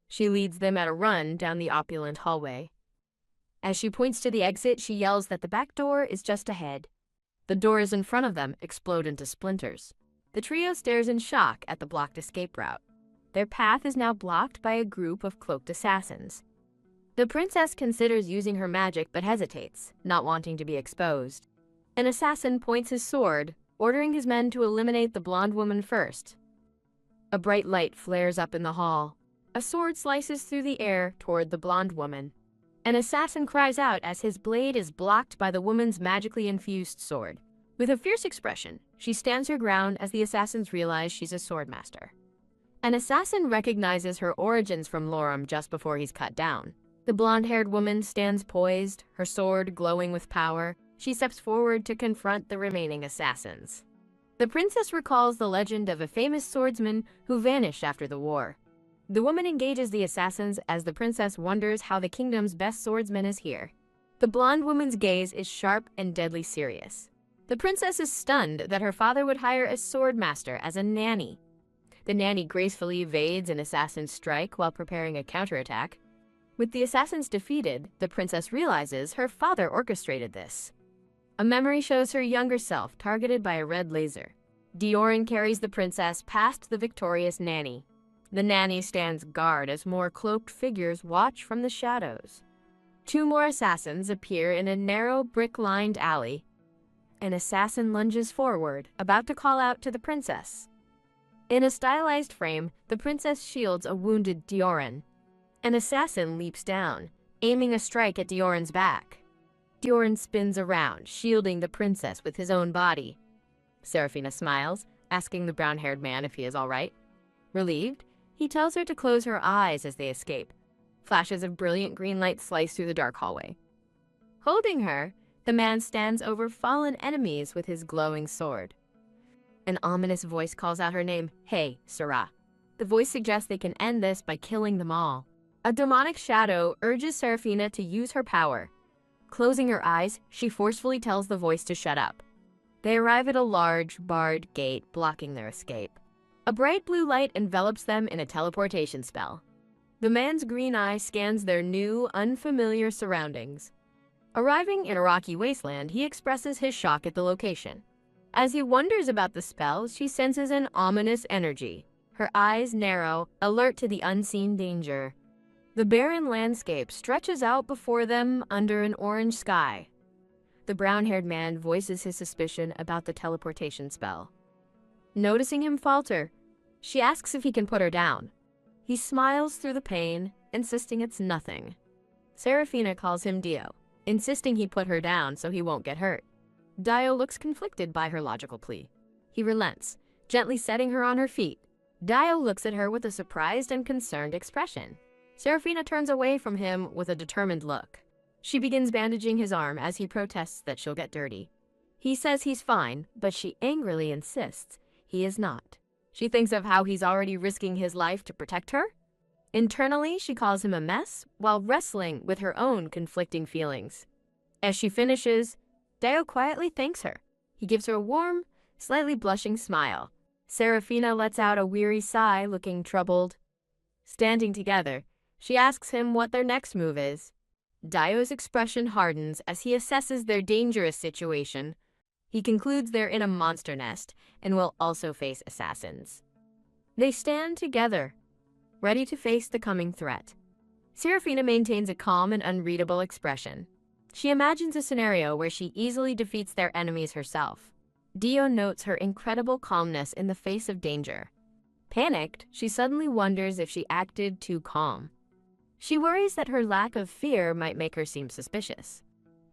She leads them at a run down the opulent hallway. As she points to the exit, she yells that the back door is just ahead. The doors in front of them explode into splinters. The trio stares in shock at the blocked escape route. Their path is now blocked by a group of cloaked assassins. The princess considers using her magic but hesitates, not wanting to be exposed. An assassin points his sword, ordering his men to eliminate the blonde woman first. A bright light flares up in the hall. A sword slices through the air toward the blonde woman. An assassin cries out as his blade is blocked by the woman's magically infused sword. With a fierce expression, she stands her ground as the assassins realize she's a swordmaster. An assassin recognizes her origins from Loram just before he's cut down. The blonde-haired woman stands poised, her sword glowing with power. She steps forward to confront the remaining assassins. The princess recalls the legend of a famous swordsman who vanished after the war. The woman engages the assassins as the princess wonders how the kingdom's best swordsman is here. The blonde woman's gaze is sharp and deadly serious. The princess is stunned that her father would hire a swordmaster as a nanny. The nanny gracefully evades an assassin's strike while preparing a counterattack. With the assassins defeated, the princess realizes her father orchestrated this. A memory shows her younger self targeted by a red laser. Dioran carries the princess past the victorious nanny. The nanny stands guard as more cloaked figures watch from the shadows. Two more assassins appear in a narrow brick-lined alley. An assassin lunges forward, about to call out to the princess. In a stylized frame, the princess shields a wounded Dioran. An assassin leaps down, aiming a strike at Dioran's back. Dioran spins around, shielding the princess with his own body. Serafina smiles, asking the brown-haired man if he is all right. Relieved, he tells her to close her eyes as they escape. Flashes of brilliant green light slice through the dark hallway. Holding her, the man stands over fallen enemies with his glowing sword. An ominous voice calls out her name, "Hey, Sarah." The voice suggests they can end this by killing them all. A demonic shadow urges Serafina to use her power. Closing her eyes, she forcefully tells the voice to shut up. They arrive at a large, barred gate blocking their escape. A bright blue light envelops them in a teleportation spell. The man's green eye scans their new, unfamiliar surroundings. Arriving in a rocky wasteland, he expresses his shock at the location. As he wonders about the spell, she senses an ominous energy. Her eyes narrow, alert to the unseen danger. The barren landscape stretches out before them under an orange sky. The brown-haired man voices his suspicion about the teleportation spell. Noticing him falter, she asks if he can put her down. He smiles through the pain, insisting it's nothing. Serafina calls him Dio, insisting he put her down so he won't get hurt. Dio looks conflicted by her logical plea. He relents, gently setting her on her feet. Dio looks at her with a surprised and concerned expression. Serafina turns away from him with a determined look. She begins bandaging his arm as he protests that she'll get dirty. He says he's fine, but she angrily insists he is not. She thinks of how he's already risking his life to protect her. Internally, she calls him a mess while wrestling with her own conflicting feelings. As she finishes, Dio quietly thanks her. He gives her a warm, slightly blushing smile. Serafina lets out a weary sigh, looking troubled. Standing together, she asks him what their next move is. Dio's expression hardens as he assesses their dangerous situation. He concludes they're in a monster nest and will also face assassins. They stand together, ready to face the coming threat. Serafina maintains a calm and unreadable expression. She imagines a scenario where she easily defeats their enemies herself. Dio notes her incredible calmness in the face of danger. Panicked, she suddenly wonders if she acted too calm. She worries that her lack of fear might make her seem suspicious.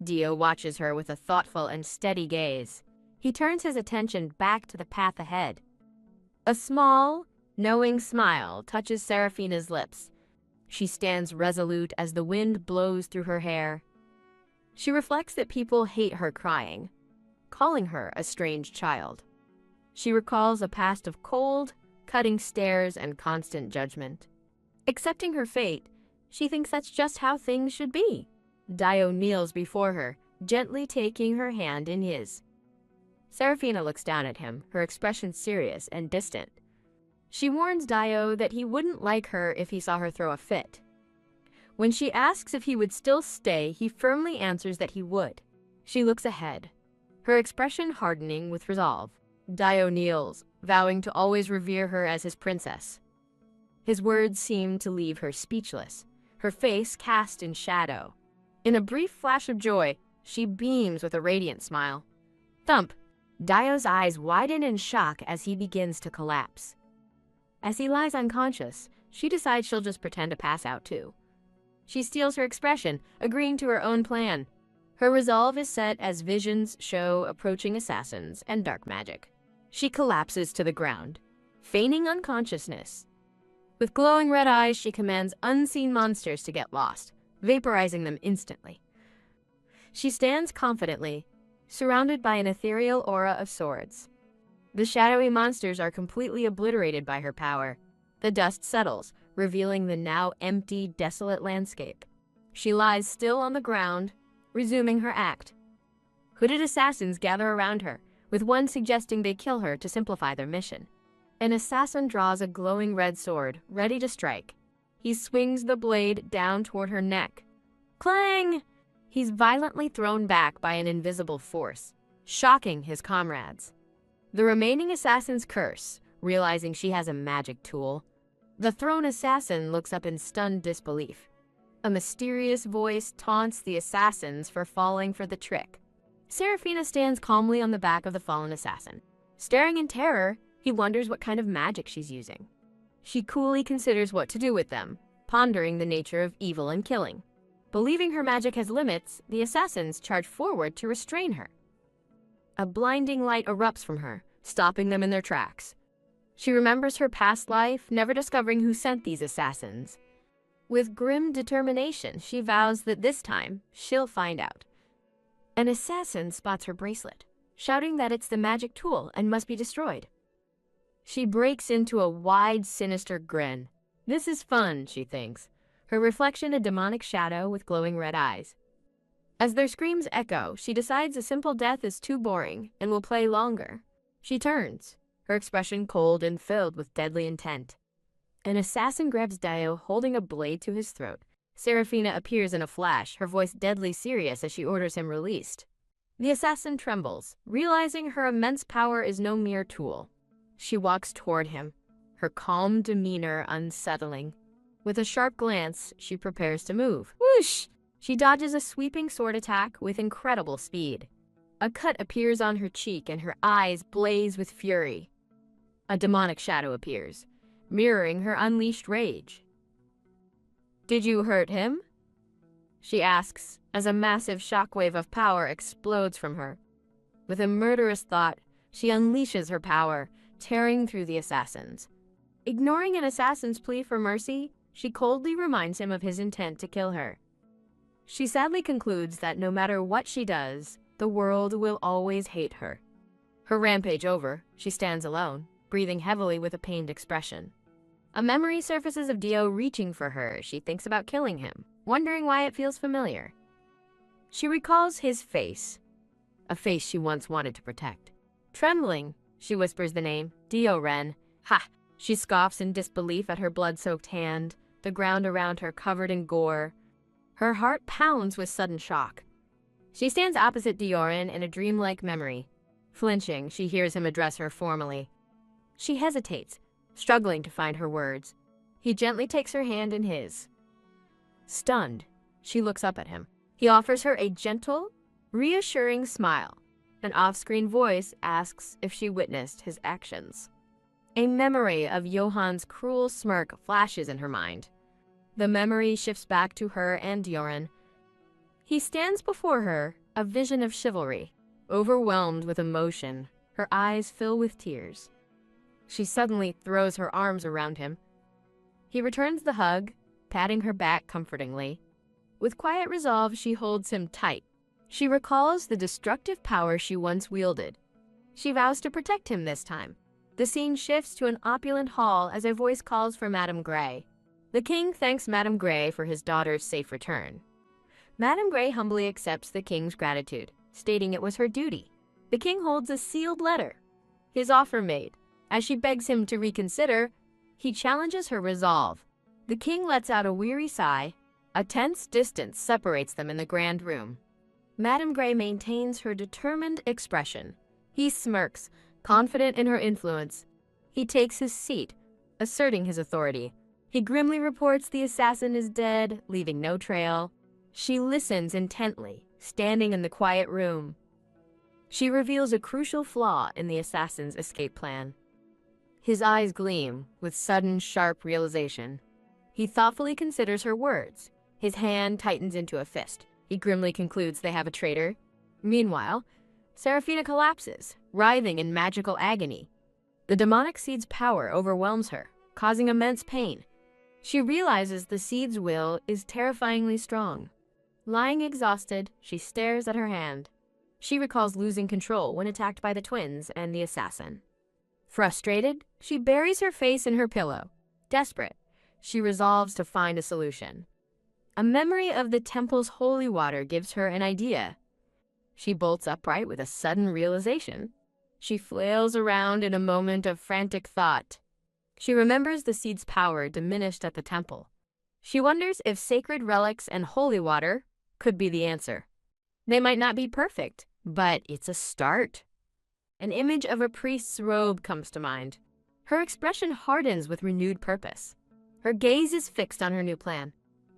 Dio watches her with a thoughtful and steady gaze. He turns his attention back to the path ahead. A small, knowing smile touches Serafina's lips. She stands resolute as the wind blows through her hair. She reflects that people hate her crying, calling her a strange child. She recalls a past of cold, cutting stares and constant judgment. Accepting her fate, she thinks that's just how things should be. Dio kneels before her, gently taking her hand in his. Serafina looks down at him, her expression serious and distant. She warns Dio that he wouldn't like her if he saw her throw a fit. When she asks if he would still stay, he firmly answers that he would. She looks ahead, her expression hardening with resolve. Dio kneels, vowing to always revere her as his princess. His words seem to leave her speechless, her face cast in shadow. In a brief flash of joy, she beams with a radiant smile. Thump! Dio's eyes widen in shock as he begins to collapse. As he lies unconscious, she decides she'll just pretend to pass out too. She steals her expression, agreeing to her own plan. Her resolve is set as visions show approaching assassins and dark magic. She collapses to the ground, feigning unconsciousness. With glowing red eyes, she commands unseen monsters to get lost, vaporizing them instantly. She stands confidently, surrounded by an ethereal aura of swords. The shadowy monsters are completely obliterated by her power. The dust settles, revealing the now empty, desolate landscape. She lies still on the ground, resuming her act. Hooded assassins gather around her, with one suggesting they kill her to simplify their mission. An assassin draws a glowing red sword, ready to strike. He swings the blade down toward her neck. Clang! He's violently thrown back by an invisible force, shocking his comrades. The remaining assassins curse, realizing she has a magic tool. The thrown assassin looks up in stunned disbelief. A mysterious voice taunts the assassins for falling for the trick. Serafina stands calmly on the back of the fallen assassin. Staring in terror, he wonders what kind of magic she's using. She coolly considers what to do with them, pondering the nature of evil and killing. Believing her magic has limits, the assassins charge forward to restrain her. A blinding light erupts from her, stopping them in their tracks. She remembers her past life, never discovering who sent these assassins. With grim determination, she vows that this time, she'll find out. An assassin spots her bracelet, shouting that it's the magic tool and must be destroyed. She breaks into a wide, sinister grin. This is fun, she thinks, her reflection a demonic shadow with glowing red eyes. As their screams echo, she decides a simple death is too boring and will play longer. She turns, her expression cold and filled with deadly intent. An assassin grabs Dio, holding a blade to his throat. Serafina appears in a flash, her voice deadly serious as she orders him released. The assassin trembles, realizing her immense power is no mere tool. She walks toward him, her calm demeanor unsettling. With a sharp glance, she prepares to move. Whoosh! She dodges a sweeping sword attack with incredible speed. A cut appears on her cheek and her eyes blaze with fury. A demonic shadow appears, mirroring her unleashed rage. "Did you hurt him?" she asks as a massive shockwave of power explodes from her. With a murderous thought, she unleashes her power, tearing through the assassins. Ignoring an assassin's plea for mercy, she coldly reminds him of his intent to kill her. She sadly concludes that no matter what she does, the world will always hate her. Her rampage over, she stands alone, breathing heavily with a pained expression. A memory surfaces of Dio reaching for her as she thinks about killing him, wondering why it feels familiar. She recalls his face, a face she once wanted to protect. Trembling, she whispers the name, Dio Ren. Ha! She scoffs in disbelief at her blood-soaked hand, the ground around her covered in gore. Her heart pounds with sudden shock. She stands opposite Dioran in a dreamlike memory. Flinching, she hears him address her formally. She hesitates, struggling to find her words. He gently takes her hand in his. Stunned, she looks up at him. He offers her a gentle, reassuring smile. An off-screen voice asks if she witnessed his actions. A memory of Johan's cruel smirk flashes in her mind. The memory shifts back to her and Dioran. He stands before her, a vision of chivalry. Overwhelmed with emotion, her eyes fill with tears. She suddenly throws her arms around him. He returns the hug, patting her back comfortingly. With quiet resolve, she holds him tight. She recalls the destructive power she once wielded. She vows to protect him this time. The scene shifts to an opulent hall as a voice calls for Madame Grey. The king thanks Madame Grey for his daughter's safe return. Madame Grey humbly accepts the king's gratitude, stating it was her duty. The king holds a sealed letter, his offer made. As she begs him to reconsider, he challenges her resolve. The king lets out a weary sigh. A tense distance separates them in the grand room. Madame Grey maintains her determined expression. He smirks, confident in her influence. He takes his seat, asserting his authority. He grimly reports the assassin is dead, leaving no trail. She listens intently, standing in the quiet room. She reveals a crucial flaw in the assassin's escape plan. His eyes gleam with sudden, sharp realization. He thoughtfully considers her words. His hand tightens into a fist. He grimly concludes they have a traitor. Meanwhile, Seraphina collapses, writhing in magical agony. The demonic seed's power overwhelms her, causing immense pain. She realizes the seed's will is terrifyingly strong. Lying exhausted, she stares at her hand. She recalls losing control when attacked by the twins and the assassin. Frustrated, she buries her face in her pillow. Desperate, she resolves to find a solution. A memory of the temple's holy water gives her an idea. She bolts upright with a sudden realization. She flails around in a moment of frantic thought. She remembers the seed's power diminished at the temple. She wonders if sacred relics and holy water could be the answer. They might not be perfect, but it's a start. An image of a priest's robe comes to mind. Her expression hardens with renewed purpose. Her gaze is fixed on her new plan.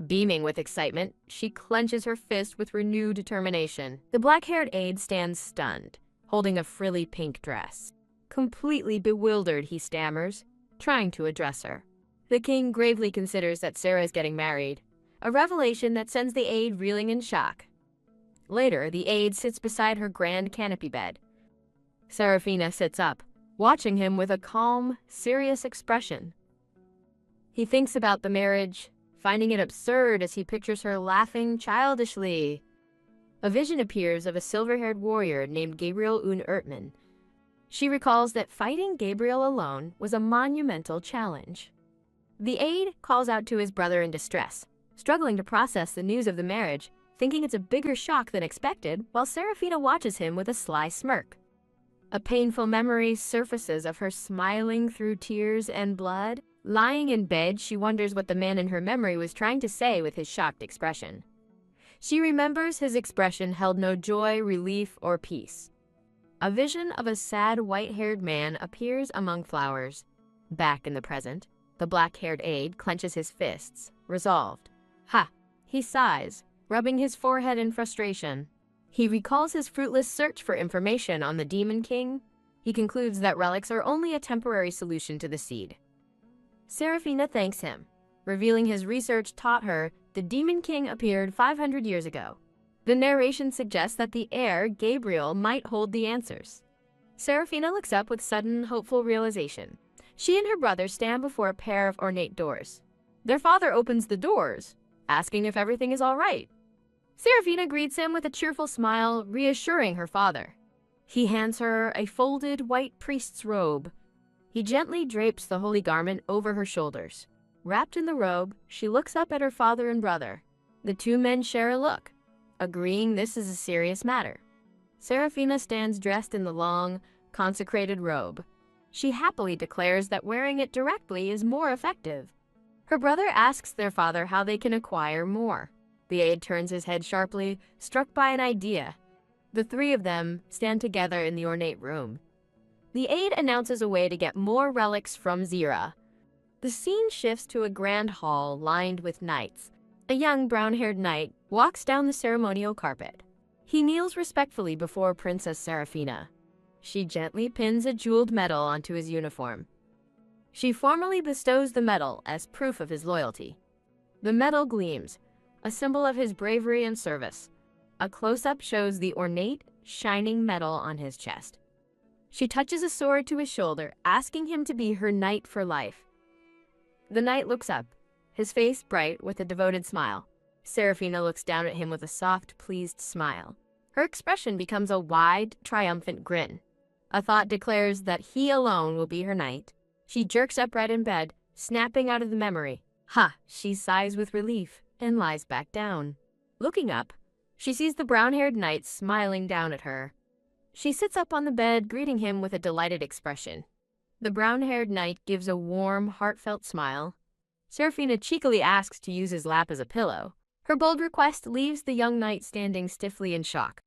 Beaming with excitement, she clenches her fist with renewed determination. The black-haired aide stands stunned, holding a frilly pink dress. Completely bewildered, he stammers, trying to address her. The king gravely considers that Sarah is getting married, a revelation that sends the aide reeling in shock. Later, the aide sits beside her grand canopy bed. Seraphina sits up, watching him with a calm, serious expression. He thinks about the marriage, finding it absurd as he pictures her laughing childishly. A vision appears of a silver-haired warrior named Gabriel Ertmann. She recalls that fighting Gabriel alone was a monumental challenge. The aide calls out to his brother in distress, struggling to process the news of the marriage, thinking it's a bigger shock than expected, while Seraphina watches him with a sly smirk. A painful memory surfaces of her smiling through tears and blood. Lying in bed, she wonders what the man in her memory was trying to say with his shocked expression. She remembers his expression held no joy, relief, or peace. A vision of a sad white-haired man appears among flowers. Back in the present, the black-haired aide clenches his fists, resolved. Ha! He sighs, rubbing his forehead in frustration. He recalls his fruitless search for information on the Demon King. He concludes that relics are only a temporary solution to the seed. Serafina thanks him, revealing his research taught her the Demon King appeared 500 years ago. The narration suggests that the heir, Gabriel, might hold the answers. Serafina looks up with sudden, hopeful realization. She and her brother stand before a pair of ornate doors. Their father opens the doors, asking if everything is all right. Serafina greets him with a cheerful smile, reassuring her father. He hands her a folded white priest's robe. He gently drapes the holy garment over her shoulders. Wrapped in the robe, she looks up at her father and brother. The two men share a look, agreeing this is a serious matter. Serafina stands dressed in the long, consecrated robe. She happily declares that wearing it directly is more effective. Her brother asks their father how they can acquire more. The aide turns his head sharply, struck by an idea. The three of them stand together in the ornate room. The aide announces a way to get more relics from Zira. The scene shifts to a grand hall lined with knights. A young brown-haired knight walks down the ceremonial carpet. He kneels respectfully before Princess Serafina. She gently pins a jeweled medal onto his uniform. She formally bestows the medal as proof of his loyalty. The medal gleams, a symbol of his bravery and service. A close-up shows the ornate, shining medal on his chest. She touches a sword to his shoulder, asking him to be her knight for life. The knight looks up, his face bright with a devoted smile. Serafina looks down at him with a soft, pleased smile. Her expression becomes a wide, triumphant grin. A thought declares that he alone will be her knight. She jerks upright in bed, snapping out of the memory. Ha! She sighs with relief and lies back down. Looking up, she sees the brown-haired knight smiling down at her. She sits up on the bed, greeting him with a delighted expression. The brown-haired knight gives a warm, heartfelt smile. Serafina cheekily asks to use his lap as a pillow. Her bold request leaves the young knight standing stiffly in shock.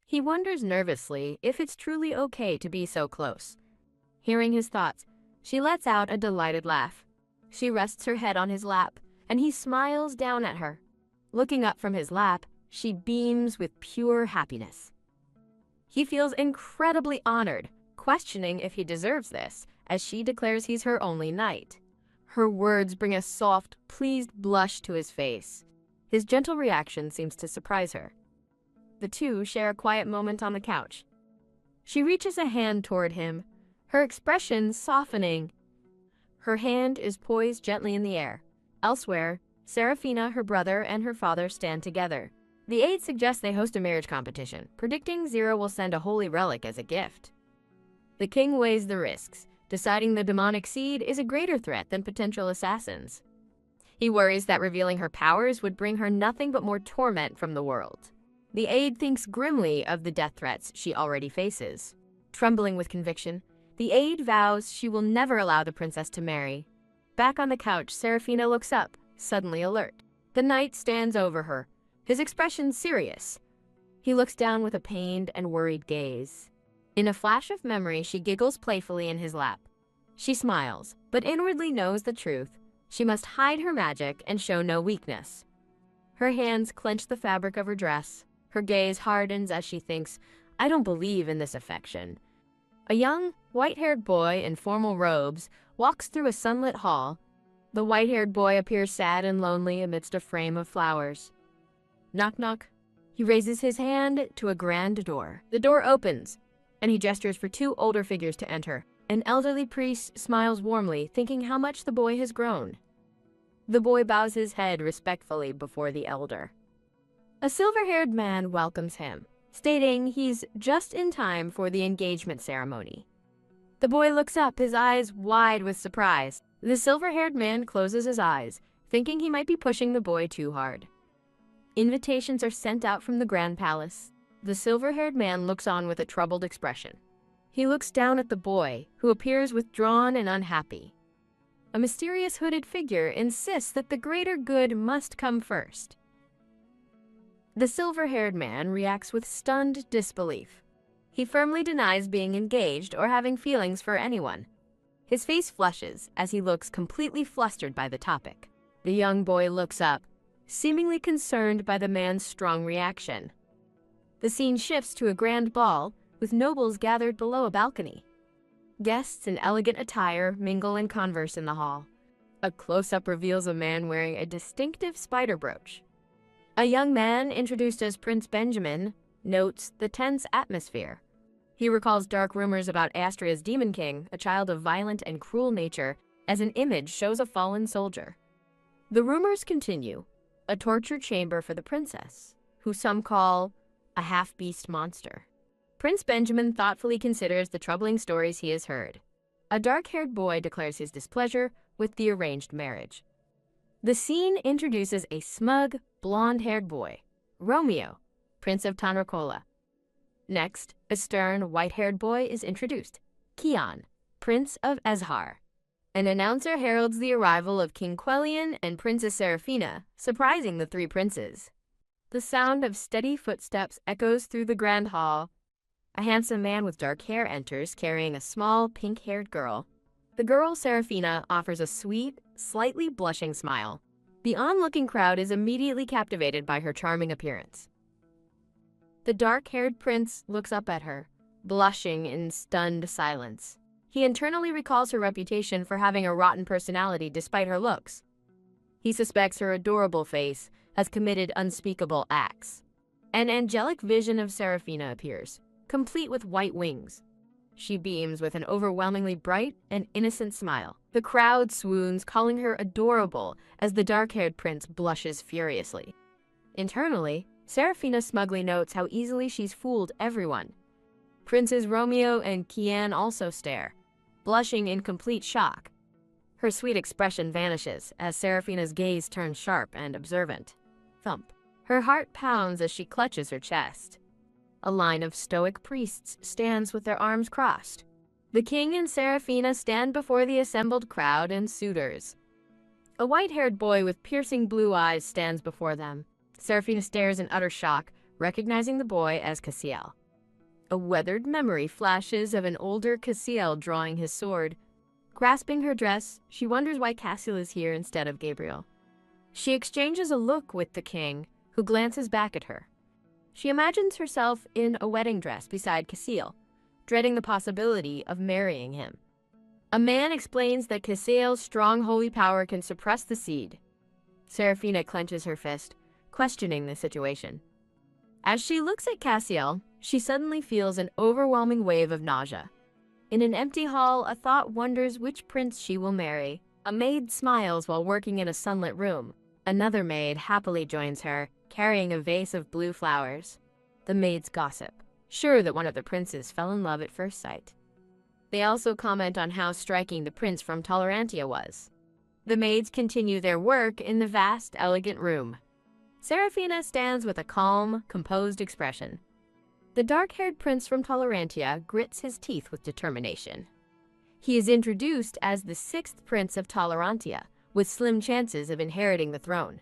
He wonders nervously if it's truly okay to be so close. Hearing his thoughts, she lets out a delighted laugh. She rests her head on his lap, and he smiles down at her. Looking up from his lap, she beams with pure happiness. He feels incredibly honored, questioning if he deserves this, as she declares he's her only knight. Her words bring a soft, pleased blush to his face. His gentle reaction seems to surprise her. The two share a quiet moment on the couch. She reaches a hand toward him, her expression softening. Her hand is poised gently in the air. Elsewhere, Serafina, her brother, and her father stand together. The aide suggests they host a marriage competition, predicting Zira will send a holy relic as a gift. The king weighs the risks, deciding the demonic seed is a greater threat than potential assassins. He worries that revealing her powers would bring her nothing but more torment from the world. The aide thinks grimly of the death threats she already faces. Trembling with conviction, the aide vows she will never allow the princess to marry. Back on the couch, Serafina looks up, suddenly alert. The knight stands over her, his expression serious. He looks down with a pained and worried gaze. In a flash of memory, she giggles playfully in his lap. She smiles, but inwardly knows the truth. She must hide her magic and show no weakness. Her hands clench the fabric of her dress. Her gaze hardens as she thinks, I don't believe in this affection. A young, white-haired boy in formal robes walks through a sunlit hall. The white-haired boy appears sad and lonely amidst a frame of flowers. Knock, knock. He raises his hand to a grand door. The door opens, and he gestures for two older figures to enter. An elderly priest smiles warmly, thinking how much the boy has grown. The boy bows his head respectfully before the elder. A silver-haired man welcomes him, stating he's just in time for the engagement ceremony. The boy looks up, his eyes wide with surprise. The silver-haired man closes his eyes, thinking he might be pushing the boy too hard. Invitations are sent out from the Grand Palace. The silver-haired man looks on with a troubled expression. He looks down at the boy, who appears withdrawn and unhappy. A mysterious hooded figure insists that the greater good must come first. The silver-haired man reacts with stunned disbelief. He firmly denies being engaged or having feelings for anyone. His face flushes as he looks completely flustered by the topic. The young boy looks up, seemingly concerned by the man's strong reaction. The scene shifts to a grand ball, with nobles gathered below a balcony. Guests in elegant attire mingle and converse in the hall. A close-up reveals a man wearing a distinctive spider brooch. A young man, introduced as Prince Benjamin, notes the tense atmosphere. He recalls dark rumors about Astria's Demon King, a child of violent and cruel nature, as an image shows a fallen soldier. The rumors continue. A torture chamber for the princess, who some call a half-beast monster. Prince Benjamin thoughtfully considers the troubling stories he has heard. A dark-haired boy declares his displeasure with the arranged marriage. The scene introduces a smug, blonde-haired boy, Romeo, Prince of Tanracola. Next, a stern, white-haired boy is introduced, Kian, Prince of Ezhar. An announcer heralds the arrival of King Quellion and Princess Seraphina, surprising the three princes. The sound of steady footsteps echoes through the grand hall. A handsome man with dark hair enters, carrying a small, pink-haired girl. The girl, Seraphina, offers a sweet, slightly blushing smile. The onlooking crowd is immediately captivated by her charming appearance. The dark-haired prince looks up at her, blushing in stunned silence. He internally recalls her reputation for having a rotten personality despite her looks. He suspects her adorable face has committed unspeakable acts. An angelic vision of Seraphina appears, complete with white wings. She beams with an overwhelmingly bright and innocent smile. The crowd swoons, calling her adorable as the dark-haired prince blushes furiously. Internally, Seraphina smugly notes how easily she's fooled everyone. Princes Romeo and Kian also stare, blushing in complete shock. Her sweet expression vanishes as Seraphina's gaze turns sharp and observant. Thump. Her heart pounds as she clutches her chest. A line of stoic priests stands with their arms crossed. The king and Seraphina stand before the assembled crowd and suitors. A white-haired boy with piercing blue eyes stands before them. Seraphina stares in utter shock, recognizing the boy as Cassiel. A weathered memory flashes of an older Cassiel drawing his sword. Grasping her dress, she wonders why Cassiel is here instead of Gabriel. She exchanges a look with the king, who glances back at her. She imagines herself in a wedding dress beside Cassiel, dreading the possibility of marrying him. A man explains that Cassiel's strong holy power can suppress the seed. Seraphina clenches her fist, questioning the situation. As she looks at Cassiel, she suddenly feels an overwhelming wave of nausea. In an empty hall, a thought wonders which prince she will marry. A maid smiles while working in a sunlit room. Another maid happily joins her, carrying a vase of blue flowers. The maids gossip, sure that one of the princes fell in love at first sight. They also comment on how striking the prince from Tolerantia was. The maids continue their work in the vast, elegant room. Seraphina stands with a calm, composed expression. The dark-haired prince from Tolerantia grits his teeth with determination. He is introduced as the sixth prince of Tolerantia, with slim chances of inheriting the throne.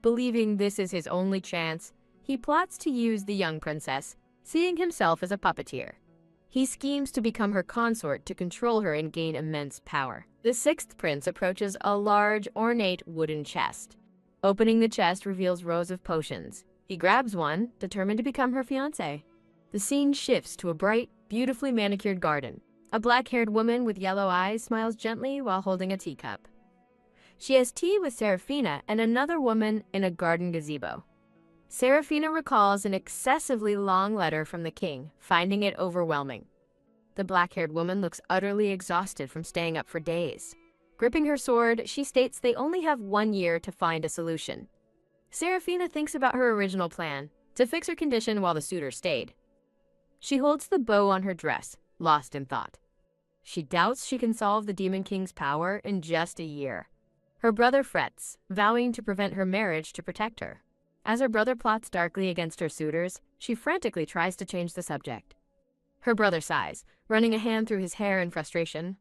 Believing this is his only chance, he plots to use the young princess, seeing himself as a puppeteer. He schemes to become her consort to control her and gain immense power. The sixth prince approaches a large, ornate wooden chest. Opening the chest reveals rows of potions. He grabs one, determined to become her fiancé. The scene shifts to a bright, beautifully manicured garden. A black-haired woman with yellow eyes smiles gently while holding a teacup. She has tea with Seraphina and another woman in a garden gazebo. Seraphina recalls an excessively long letter from the king, finding it overwhelming. The black-haired woman looks utterly exhausted from staying up for days. Gripping her sword, she states they only have 1 year to find a solution. Seraphina thinks about her original plan, to fix her condition while the suitor stayed. She holds the bow on her dress, lost in thought. She doubts she can solve the Demon King's power in just a year. Her brother frets, vowing to prevent her marriage to protect her. As her brother plots darkly against her suitors, she frantically tries to change the subject. Her brother sighs, running a hand through his hair in frustration.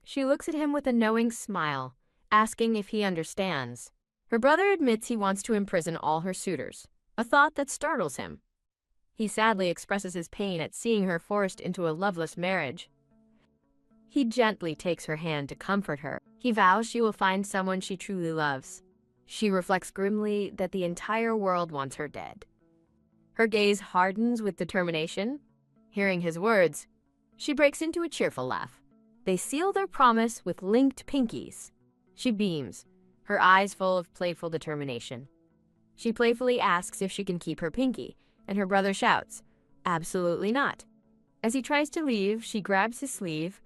She looks at him with a knowing smile, asking if he understands. Her brother admits he wants to imprison all her suitors. a thought that startles him. He sadly expresses his pain at seeing her forced into a loveless marriage. He gently takes her hand to comfort her. He vows she will find someone she truly loves. She reflects grimly that the entire world wants her dead. Her gaze hardens with determination. Hearing his words, she breaks into a cheerful laugh. They seal their promise with linked pinkies. She beams, her eyes full of playful determination. She playfully asks if she can keep her pinky, and her brother shouts, "Absolutely not." As he tries to leave, she grabs his sleeve,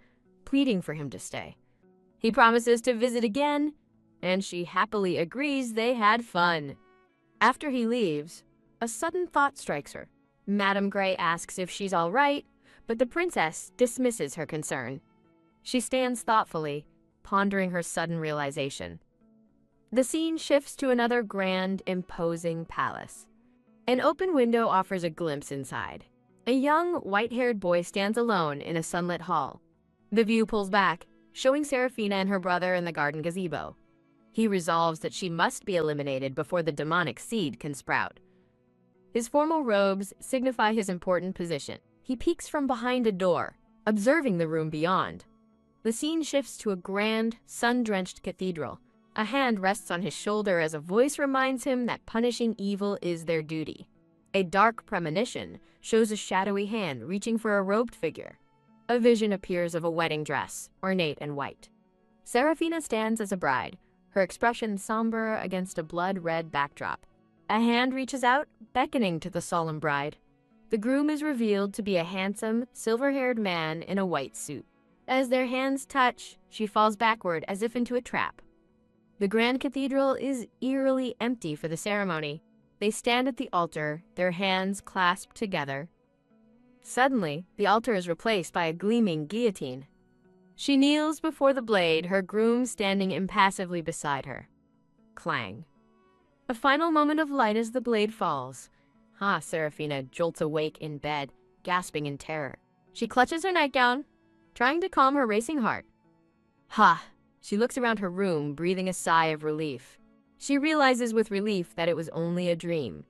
pleading for him to stay. He promises to visit again, and she happily agrees they had fun. After he leaves, a sudden thought strikes her. Madame Grey asks if she's all right, but the princess dismisses her concern. She stands thoughtfully, pondering her sudden realization. The scene shifts to another grand, imposing palace. An open window offers a glimpse inside. A young, white-haired boy stands alone in a sunlit hall. The view pulls back, showing Seraphina and her brother in the garden gazebo. He resolves that she must be eliminated before the demonic seed can sprout. His formal robes signify his important position. He peeks from behind a door, observing the room beyond. The scene shifts to a grand, sun-drenched cathedral. A hand rests on his shoulder as a voice reminds him that punishing evil is their duty. A dark premonition shows a shadowy hand reaching for a robed figure. A vision appears of a wedding dress, ornate and white. Seraphina stands as a bride, her expression somber against a blood-red backdrop. A hand reaches out, beckoning to the solemn bride. The groom is revealed to be a handsome, silver-haired man in a white suit. As their hands touch, she falls backward as if into a trap. The grand cathedral is eerily empty for the ceremony. They stand at the altar, their hands clasped together. Suddenly, the altar is replaced by a gleaming guillotine. She kneels before the blade, her groom standing impassively beside her. Clang. A final moment of light as the blade falls. Seraphina jolts awake in bed, gasping in terror. She clutches her nightgown, trying to calm her racing heart. She looks around her room, breathing a sigh of relief. She realizes with relief that it was only a dream.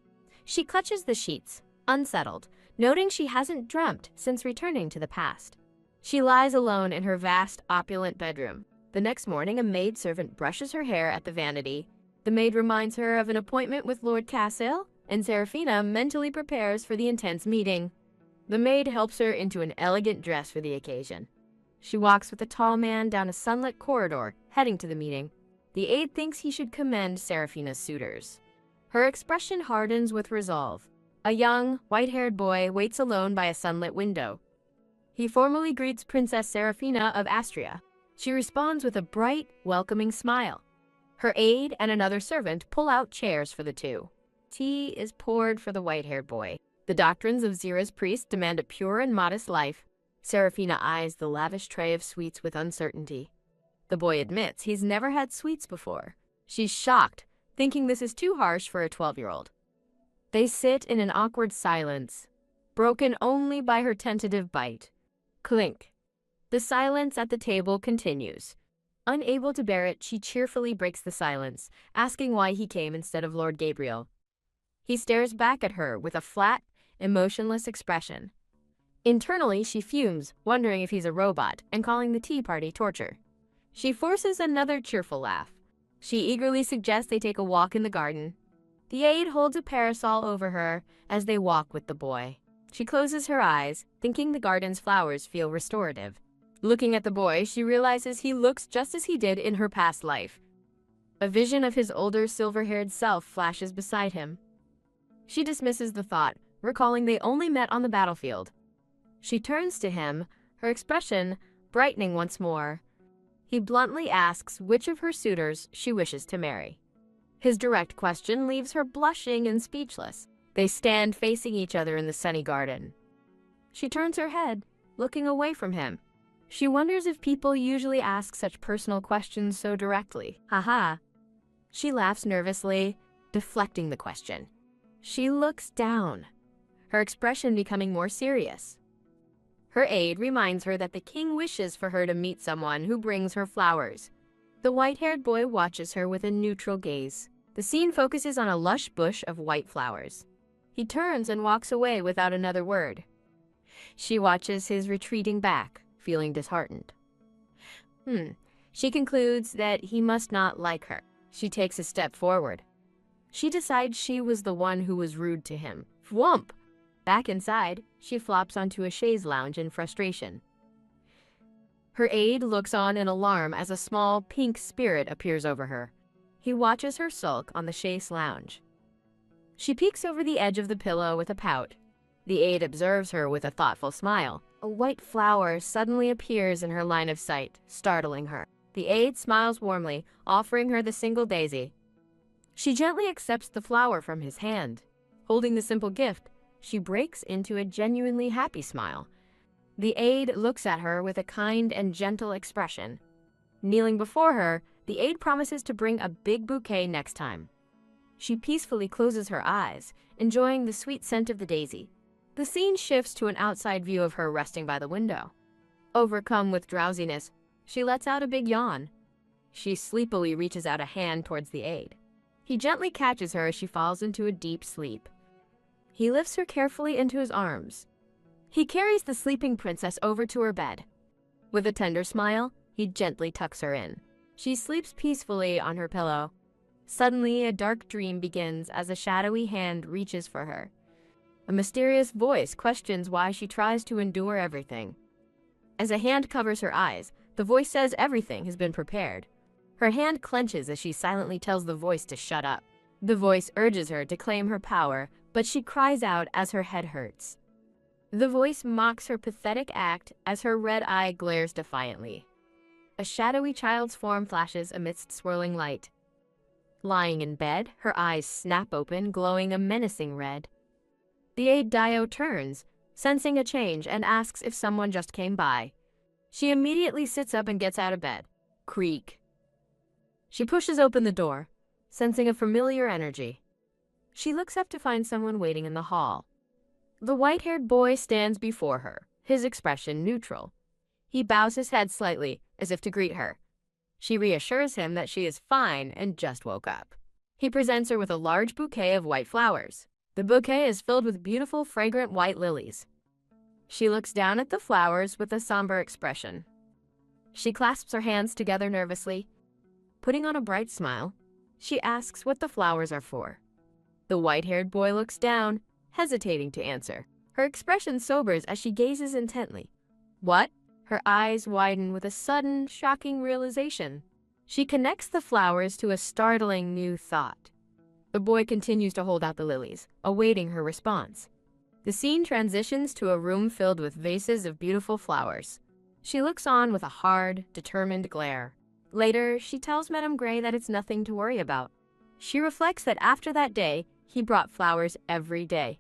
She clutches the sheets, unsettled, noting she hasn't dreamt since returning to the past. She lies alone in her vast, opulent bedroom. The next morning, a maidservant brushes her hair at the vanity. The maid reminds her of an appointment with Lord Cassel, and Seraphina mentally prepares for the intense meeting. The maid helps her into an elegant dress for the occasion. She walks with a tall man down a sunlit corridor, heading to the meeting. The aide thinks he should commend Seraphina's suitors. Her expression hardens with resolve. A young, white-haired boy waits alone by a sunlit window. He formally greets Princess Seraphina of Astria. She responds with a bright, welcoming smile. Her aide and another servant pull out chairs for the two. Tea is poured for the white-haired boy. The doctrines of Zira's priest demand a pure and modest life. Seraphina eyes the lavish tray of sweets with uncertainty. The boy admits he's never had sweets before. She's shocked, thinking this is too harsh for a 12-year-old. They sit in an awkward silence, broken only by her tentative bite. Clink. The silence at the table continues. Unable to bear it, she cheerfully breaks the silence, asking why he came instead of Lord Gabriel. He stares back at her with a flat, emotionless expression. Internally, she fumes, wondering if he's a robot, and calling the tea party torture. She forces another cheerful laugh. She eagerly suggests they take a walk in the garden. The aide holds a parasol over her as they walk with the boy. She closes her eyes, thinking the garden's flowers feel restorative. Looking at the boy, she realizes he looks just as he did in her past life. A vision of his older, silver-haired self flashes beside him. She dismisses the thought, recalling they only met on the battlefield. She turns to him, her expression brightening once more. He bluntly asks which of her suitors she wishes to marry. His direct question leaves her blushing and speechless. They stand facing each other in the sunny garden. She turns her head, looking away from him. She wonders if people usually ask such personal questions so directly. She laughs nervously, deflecting the question. She looks down, her expression becoming more serious. Her aide reminds her that the king wishes for her to meet someone who brings her flowers. The white-haired boy watches her with a neutral gaze. The scene focuses on a lush bush of white flowers. He turns and walks away without another word. She watches his retreating back, feeling disheartened. She concludes that he must not like her. She takes a step forward. She decides she was the one who was rude to him. Whomp! Back inside, she flops onto a chaise lounge in frustration. Her aide looks on in alarm as a small pink spirit appears over her. He watches her sulk on the chaise lounge. She peeks over the edge of the pillow with a pout. The aide observes her with a thoughtful smile. A white flower suddenly appears in her line of sight, startling her. The aide smiles warmly, offering her the single daisy. She gently accepts the flower from his hand. Holding the simple gift, she breaks into a genuinely happy smile. The aide looks at her with a kind and gentle expression. Kneeling before her, the aide promises to bring a big bouquet next time. She peacefully closes her eyes, enjoying the sweet scent of the daisy. The scene shifts to an outside view of her resting by the window. Overcome with drowsiness, she lets out a big yawn. She sleepily reaches out a hand towards the aide. He gently catches her as she falls into a deep sleep. He lifts her carefully into his arms. He carries the sleeping princess over to her bed. With a tender smile, he gently tucks her in. She sleeps peacefully on her pillow. Suddenly, a dark dream begins as a shadowy hand reaches for her. A mysterious voice questions why she tries to endure everything. As a hand covers her eyes, the voice says everything has been prepared. Her hand clenches as she silently tells the voice to shut up. The voice urges her to claim her power, but she cries out as her head hurts. The voice mocks her pathetic act as her red eye glares defiantly. A shadowy child's form flashes amidst swirling light. Lying in bed, her eyes snap open, glowing a menacing red. The aide Dio turns, sensing a change, and asks if someone just came by. She immediately sits up and gets out of bed. Creak. She pushes open the door, sensing a familiar energy. She looks up to find someone waiting in the hall. The white-haired boy stands before her, his expression neutral. He bows his head slightly, as if to greet her. She reassures him that she is fine and just woke up. He presents her with a large bouquet of white flowers. The bouquet is filled with beautiful, fragrant white lilies. She looks down at the flowers with a somber expression. She clasps her hands together nervously. Putting on a bright smile, she asks what the flowers are for. The white-haired boy looks down, hesitating to answer. Her expression sobers as she gazes intently. What? Her eyes widen with a sudden, shocking realization. She connects the flowers to a startling new thought. The boy continues to hold out the lilies, awaiting her response. The scene transitions to a room filled with vases of beautiful flowers. She looks on with a hard, determined glare. Later, she tells Madame Gray that it's nothing to worry about. She reflects that after that day, he brought flowers every day.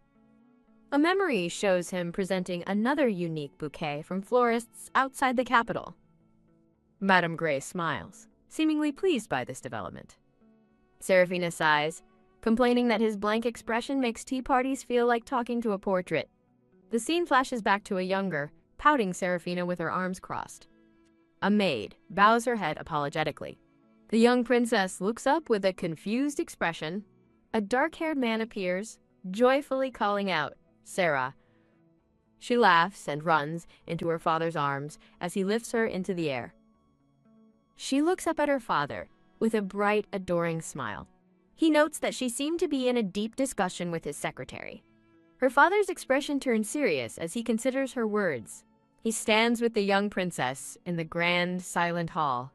A memory shows him presenting another unique bouquet from florists outside the capital. Madame Gray smiles, seemingly pleased by this development. Serafina sighs, complaining that his blank expression makes tea parties feel like talking to a portrait. The scene flashes back to a younger, pouting Serafina with her arms crossed. A maid bows her head apologetically. The young princess looks up with a confused expression. A dark-haired man appears, joyfully calling out, "Sarah." She laughs and runs into her father's arms as he lifts her into the air. She looks up at her father with a bright, adoring smile. He notes that she seemed to be in a deep discussion with his secretary. Her father's expression turns serious as he considers her words. He stands with the young princess in the grand, silent hall.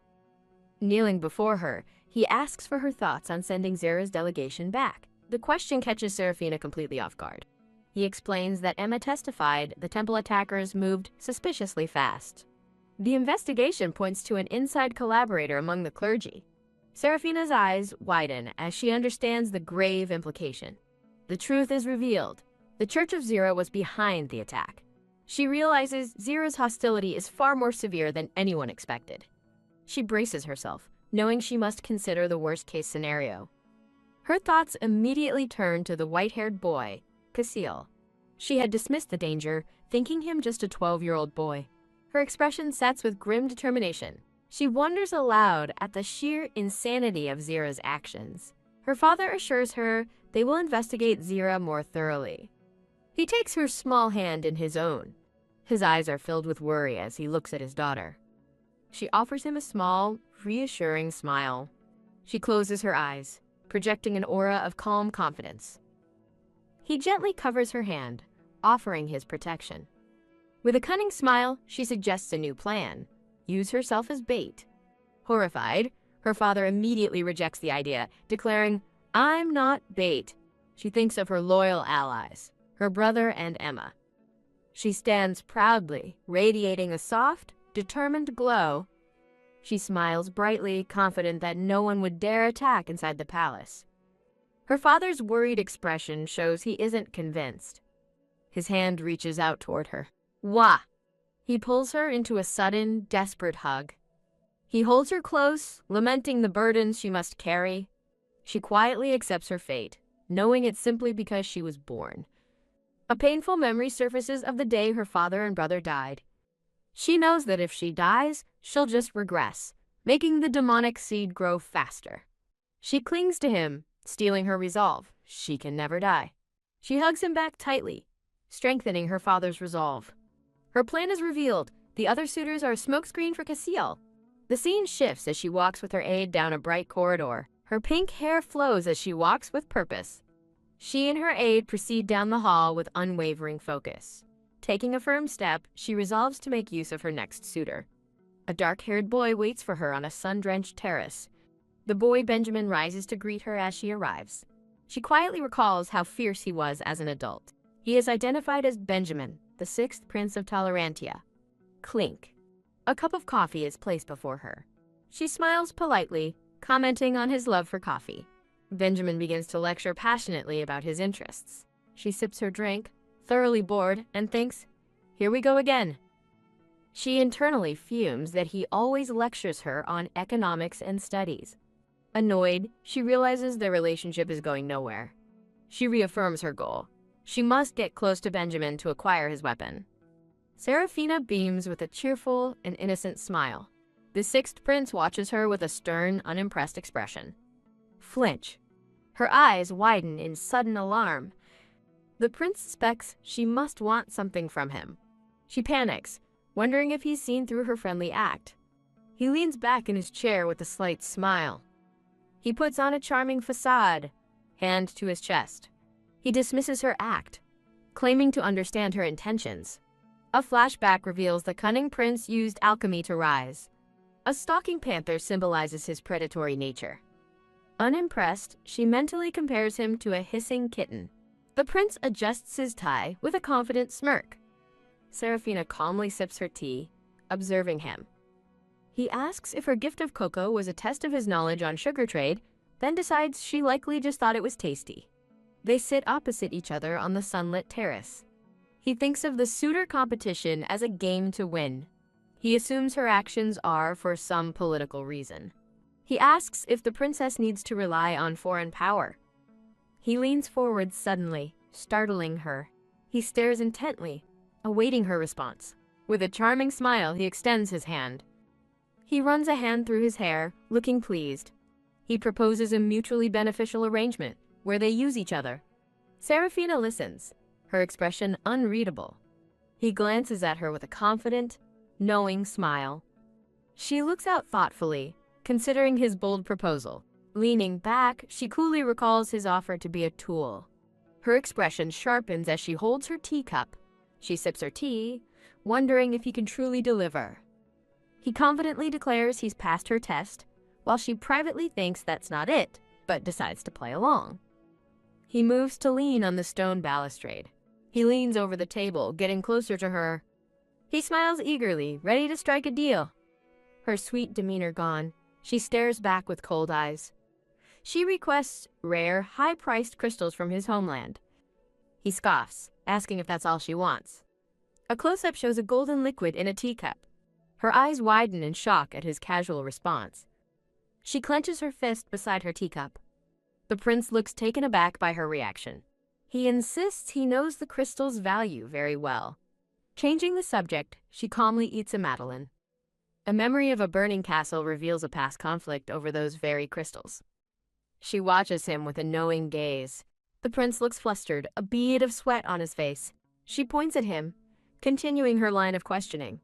Kneeling before her, he asks for her thoughts on sending Zera's delegation back. The question catches Serafina completely off guard. He explains that Emma testified the temple attackers moved suspiciously fast. The investigation points to an inside collaborator among the clergy. Serafina's eyes widen as she understands the grave implication. The truth is revealed. The Church of Zera was behind the attack. She realizes Zera's hostility is far more severe than anyone expected. She braces herself, knowing she must consider the worst-case scenario. Her thoughts immediately turn to the white-haired boy, Casil. She had dismissed the danger, thinking him just a 12-year-old boy. Her expression sets with grim determination. She wonders aloud at the sheer insanity of Zera's actions. Her father assures her they will investigate Zira more thoroughly. He takes her small hand in his own. His eyes are filled with worry as he looks at his daughter. She offers him a small, reassuring smile. She closes her eyes, projecting an aura of calm confidence. He gently covers her hand, offering his protection. With a cunning smile, she suggests a new plan. Use herself as bait. Horrified, her father immediately rejects the idea, declaring, "I'm not bait." She thinks of her loyal allies, her brother and Emma. She stands proudly, radiating a soft, determined glow. She smiles brightly, confident that no one would dare attack inside the palace. Her father's worried expression shows he isn't convinced. His hand reaches out toward her. Wah! He pulls her into a sudden, desperate hug. He holds her close, lamenting the burdens she must carry. She quietly accepts her fate, knowing it's simply because she was born. A painful memory surfaces of the day her father and brother died. She knows that if she dies, she'll just regress, making the demonic seed grow faster. She clings to him, stealing her resolve. She can never die. She hugs him back tightly, strengthening her father's resolve. Her plan is revealed. The other suitors are a smokescreen for Casil. The scene shifts as she walks with her aide down a bright corridor. Her pink hair flows as she walks with purpose. She and her aide proceed down the hall with unwavering focus. Taking a firm step, she resolves to make use of her next suitor. A dark-haired boy waits for her on a sun-drenched terrace. The boy Benjamin rises to greet her as she arrives. She quietly recalls how fierce he was as an adult. He is identified as Benjamin, the 6th Prince of Tolerantia. Clink. A cup of coffee is placed before her. She smiles politely, commenting on his love for coffee. Benjamin begins to lecture passionately about his interests. She sips her drink, thoroughly bored, and thinks, "Here we go again." She internally fumes that he always lectures her on economics and studies. Annoyed, she realizes their relationship is going nowhere. She reaffirms her goal. She must get close to Benjamin to acquire his weapon. Serafina beams with a cheerful and innocent smile. The 6th Prince watches her with a stern, unimpressed expression. Flinch. Her eyes widen in sudden alarm. The prince suspects she must want something from him. She panics, wondering if he's seen through her friendly act. He leans back in his chair with a slight smile. He puts on a charming facade, hand to his chest. He dismisses her act, claiming to understand her intentions. A flashback reveals the cunning prince used alchemy to rise. A stalking panther symbolizes his predatory nature. Unimpressed, she mentally compares him to a hissing kitten. The prince adjusts his tie with a confident smirk. Serafina calmly sips her tea, observing him. He asks if her gift of cocoa was a test of his knowledge on sugar trade, then decides she likely just thought it was tasty. They sit opposite each other on the sunlit terrace. He thinks of the suitor competition as a game to win. He assumes her actions are for some political reason. He asks if the princess needs to rely on foreign power. He leans forward suddenly, startling her. He stares intently, awaiting her response. With a charming smile, he extends his hand. He runs a hand through his hair, looking pleased. He proposes a mutually beneficial arrangement, where they use each other. Serafina listens, her expression unreadable. He glances at her with a confident, knowing smile. She looks out thoughtfully, considering his bold proposal. Leaning back, she coolly recalls his offer to be a tool. Her expression sharpens as she holds her teacup. She sips her tea, wondering if he can truly deliver. He confidently declares he's passed her test, while she privately thinks that's not it, but decides to play along. He moves to lean on the stone balustrade. He leans over the table, getting closer to her. He smiles eagerly, ready to strike a deal. Her sweet demeanor gone, she stares back with cold eyes. She requests rare, high-priced crystals from his homeland. He scoffs, asking if that's all she wants. A close-up shows a golden liquid in a teacup. Her eyes widen in shock at his casual response. She clenches her fist beside her teacup. The prince looks taken aback by her reaction. He insists he knows the crystal's value very well. Changing the subject, she calmly eats a madeleine. A memory of a burning castle reveals a past conflict over those very crystals. She watches him with a knowing gaze. The prince looks flustered, a bead of sweat on his face. She points at him, continuing her line of questioning.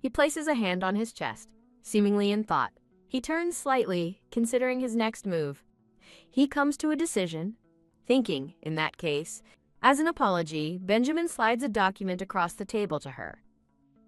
He places a hand on his chest, seemingly in thought. He turns slightly, considering his next move. He comes to a decision, thinking, in that case, as an apology, Benjamin slides a document across the table to her.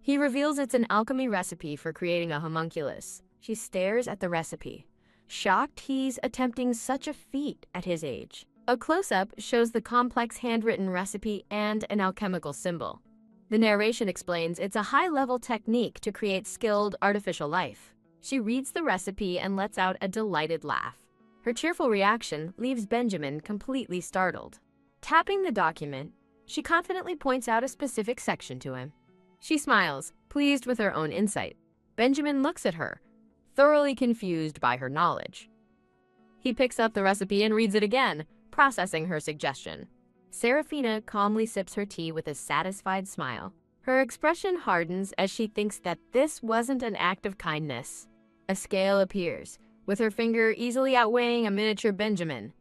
He reveals it's an alchemy recipe for creating a homunculus. She stares at the recipe, shocked he's attempting such a feat at his age. A close-up shows the complex handwritten recipe and an alchemical symbol. The narration explains it's a high-level technique to create skilled artificial life. She reads the recipe and lets out a delighted laugh. Her cheerful reaction leaves Benjamin completely startled. Tapping the document, she confidently points out a specific section to him. She smiles, pleased with her own insight. Benjamin looks at her, thoroughly confused by her knowledge. He picks up the recipe and reads it again, processing her suggestion. Seraphina calmly sips her tea with a satisfied smile. Her expression hardens as she thinks that this wasn't an act of kindness. A scale appears, with her finger easily outweighing a miniature Benjamin.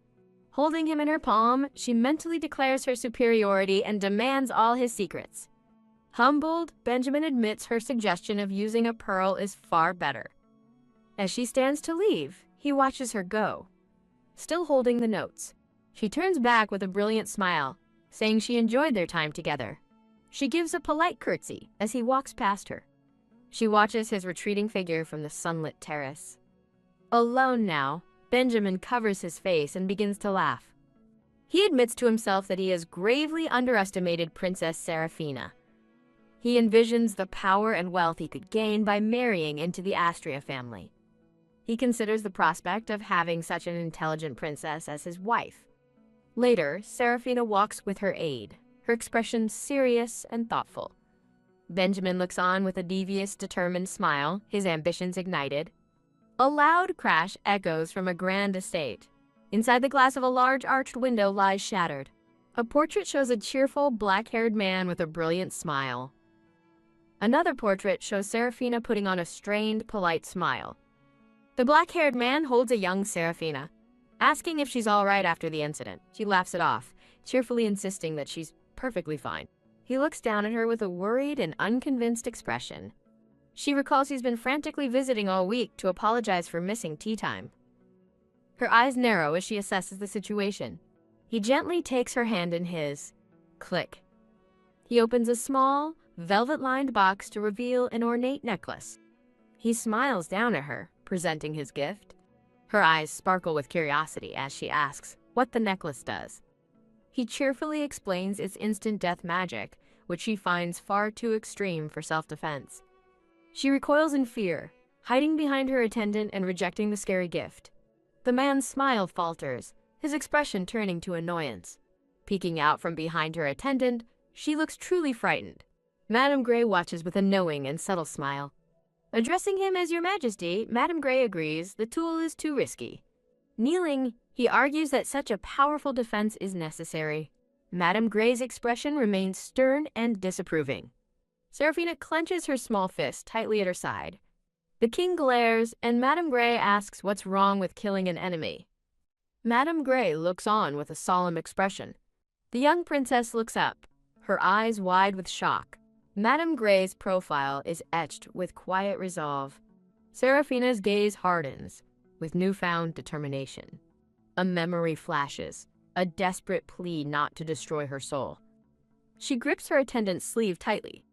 Holding him in her palm, she mentally declares her superiority and demands all his secrets. Humbled, Benjamin admits her suggestion of using a pearl is far better. As she stands to leave, he watches her go, still holding the notes. She turns back with a brilliant smile, saying she enjoyed their time together. She gives a polite curtsy as he walks past her. She watches his retreating figure from the sunlit terrace. Alone now, Benjamin covers his face and begins to laugh. He admits to himself that he has gravely underestimated Princess Seraphina. He envisions the power and wealth he could gain by marrying into the Astria family. He considers the prospect of having such an intelligent princess as his wife. Later, Seraphina walks with her aide, her expression serious and thoughtful. Benjamin looks on with a devious, determined smile, his ambitions ignited. A loud crash echoes from a grand estate. Inside the glass of a large arched window lies shattered. A portrait shows a cheerful, black-haired man with a brilliant smile. Another portrait shows Seraphina putting on a strained, polite smile. The black-haired man holds a young Seraphina, asking if she's all right after the incident. She laughs it off, cheerfully insisting that she's perfectly fine. He looks down at her with a worried and unconvinced expression. She recalls he's been frantically visiting all week to apologize for missing tea time. Her eyes narrow as she assesses the situation. He gently takes her hand in his. Click. He opens a small, velvet-lined box to reveal an ornate necklace. He smiles down at her, presenting his gift. Her eyes sparkle with curiosity as she asks what the necklace does. He cheerfully explains its instant death magic, which she finds far too extreme for self-defense. She recoils in fear, hiding behind her attendant and rejecting the scary gift. The man's smile falters, his expression turning to annoyance. Peeking out from behind her attendant, she looks truly frightened. Madame Grey watches with a knowing and subtle smile. Addressing him as Your Majesty, Madame Grey agrees the tool is too risky. Kneeling, he argues that such a powerful defense is necessary. Madame Grey's expression remains stern and disapproving. Seraphina clenches her small fist tightly at her side. The king glares, and Madame Grey asks what's wrong with killing an enemy. Madame Grey looks on with a solemn expression. The young princess looks up, her eyes wide with shock. Madame Grey's profile is etched with quiet resolve. Seraphina's gaze hardens, with newfound determination. A memory flashes, a desperate plea not to destroy her soul. She grips her attendant's sleeve tightly.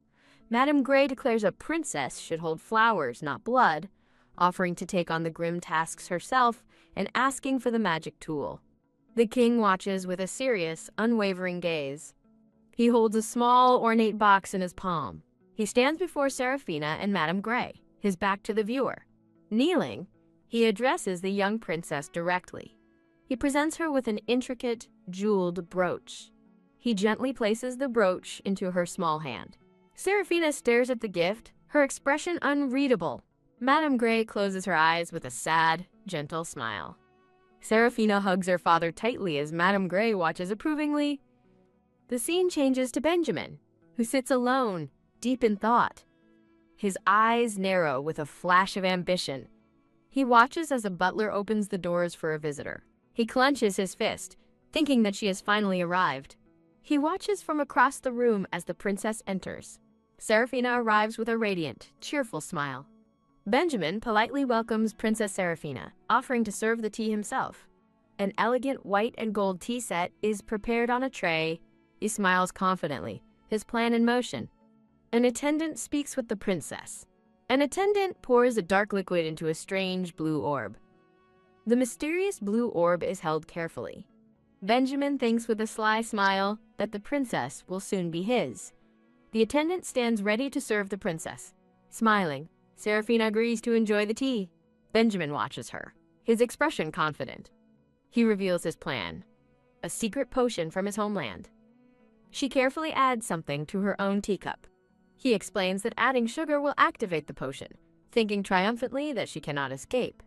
Madame Grey declares a princess should hold flowers, not blood, offering to take on the grim tasks herself and asking for the magic tool. The king watches with a serious, unwavering gaze. He holds a small, ornate box in his palm. He stands before Seraphina and Madame Grey, his back to the viewer. Kneeling, he addresses the young princess directly. He presents her with an intricate, jeweled brooch. He gently places the brooch into her small hand. Seraphina stares at the gift, her expression unreadable. Madame Grey closes her eyes with a sad, gentle smile. Seraphina hugs her father tightly as Madame Grey watches approvingly. The scene changes to Benjamin, who sits alone, deep in thought. His eyes narrow with a flash of ambition. He watches as a butler opens the doors for a visitor. He clenches his fist, thinking that she has finally arrived. He watches from across the room as the princess enters. Seraphina arrives with a radiant, cheerful smile. Benjamin politely welcomes Princess Seraphina, offering to serve the tea himself. An elegant white and gold tea set is prepared on a tray. He smiles confidently, his plan in motion. An attendant speaks with the princess. An attendant pours a dark liquid into a strange blue orb. The mysterious blue orb is held carefully. Benjamin thinks with a sly smile that the princess will soon be his. The attendant stands ready to serve the princess. Smiling, Seraphina agrees to enjoy the tea. Benjamin watches her, his expression confident. He reveals his plan, a secret potion from his homeland. She carefully adds something to her own teacup. He explains that adding sugar will activate the potion, thinking triumphantly that she cannot escape.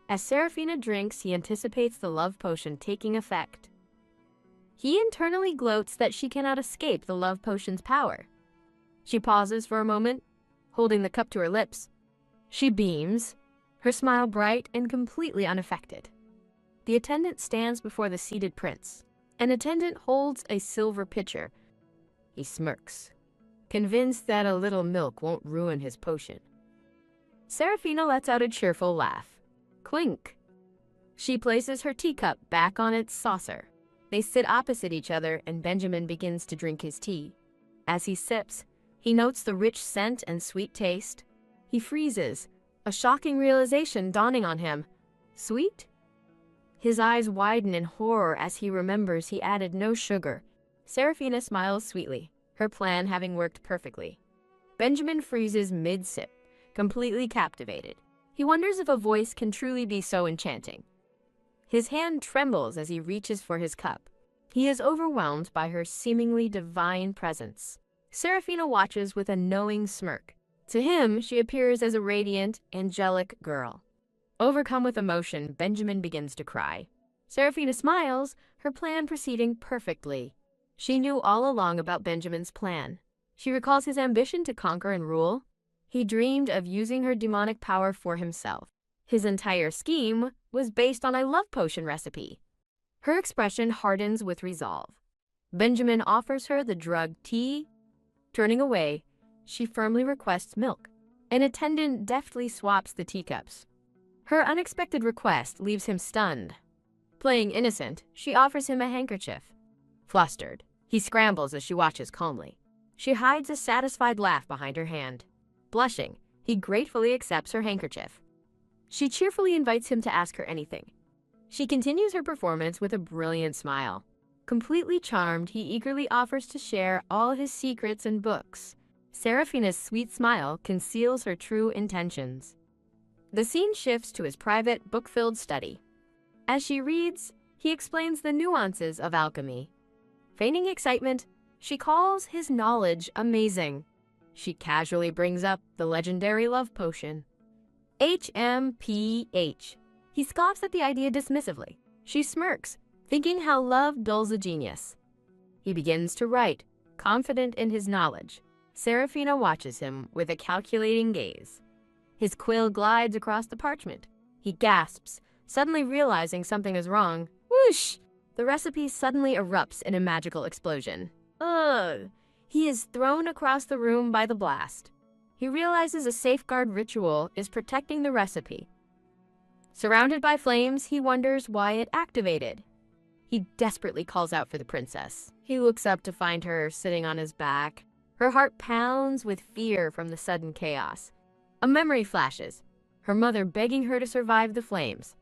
As Seraphina drinks, he anticipates the love potion taking effect. He internally gloats that she cannot escape the love potion's power. She pauses for a moment, holding the cup to her lips. She beams, her smile bright and completely unaffected. The attendant stands before the seated prince. An attendant holds a silver pitcher. He smirks, convinced that a little milk won't ruin his potion. Seraphina lets out a cheerful laugh. Clink. She places her teacup back on its saucer. They sit opposite each other and Benjamin begins to drink his tea. As he sips, he notes the rich scent and sweet taste. He freezes, a shocking realization dawning on him. Sweet? His eyes widen in horror as he remembers he added no sugar. Seraphina smiles sweetly, her plan having worked perfectly. Benjamin freezes mid-sip, completely captivated. He wonders if a voice can truly be so enchanting. His hand trembles as he reaches for his cup. He is overwhelmed by her seemingly divine presence. Seraphina watches with a knowing smirk. To him, she appears as a radiant, angelic girl. Overcome with emotion, Benjamin begins to cry. Seraphina smiles, her plan proceeding perfectly. She knew all along about Benjamin's plan. She recalls his ambition to conquer and rule. He dreamed of using her demonic power for himself. His entire scheme was based on a love potion recipe. Her expression hardens with resolve. Benjamin offers her the drug tea. Turning away, she firmly requests milk. An attendant deftly swaps the teacups. Her unexpected request leaves him stunned. Playing innocent, she offers him a handkerchief. Flustered, he scrambles as she watches calmly. She hides a satisfied laugh behind her hand. Blushing, he gratefully accepts her handkerchief. She cheerfully invites him to ask her anything. She continues her performance with a brilliant smile. Completely charmed, he eagerly offers to share all his secrets and books. Seraphina's sweet smile conceals her true intentions. The scene shifts to his private, book-filled study. As she reads, he explains the nuances of alchemy. Feigning excitement, she calls his knowledge amazing. She casually brings up the legendary love potion. HMPH. He scoffs at the idea dismissively. She smirks, thinking how love dulls a genius. He begins to write, confident in his knowledge. Seraphina watches him with a calculating gaze. His quill glides across the parchment. He gasps, suddenly realizing something is wrong. Whoosh! The recipe suddenly erupts in a magical explosion. Ugh! He is thrown across the room by the blast. He realizes a safeguard ritual is protecting the recipe. Surrounded by flames, he wonders why it activated. He desperately calls out for the princess. He looks up to find her sitting on his back. Her heart pounds with fear from the sudden chaos. A memory flashes, her mother begging her to survive the flames.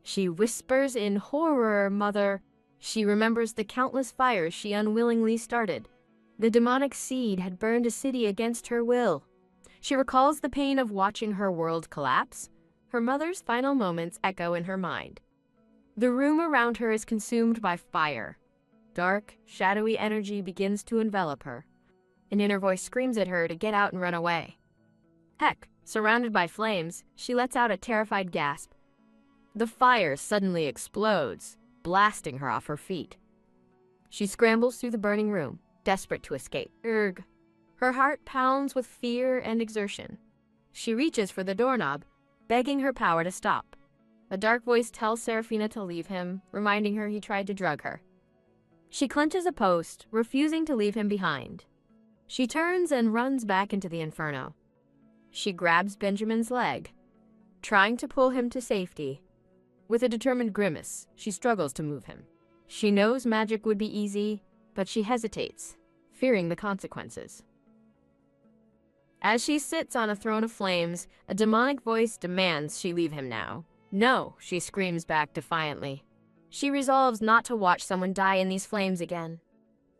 She whispers in horror, "Mother." She remembers the countless fires she unwillingly started. The demonic seed had burned a city against her will. She recalls the pain of watching her world collapse. Her mother's final moments echo in her mind. The room around her is consumed by fire. Dark, shadowy energy begins to envelop her. An inner voice screams at her to get out and run away. Heck, surrounded by flames, she lets out a terrified gasp. The fire suddenly explodes, blasting her off her feet. She scrambles through the burning room, desperate to escape. Urgh. Her heart pounds with fear and exertion. She reaches for the doorknob, begging her power to stop. A dark voice tells Seraphina to leave him, reminding her he tried to drug her. She clenches a post, refusing to leave him behind. She turns and runs back into the inferno. She grabs Benjamin's leg, trying to pull him to safety. With a determined grimace, she struggles to move him. She knows magic would be easy, but she hesitates, fearing the consequences. As she sits on a throne of flames, a demonic voice demands she leave him now. No, she screams back defiantly. She resolves not to watch someone die in these flames again.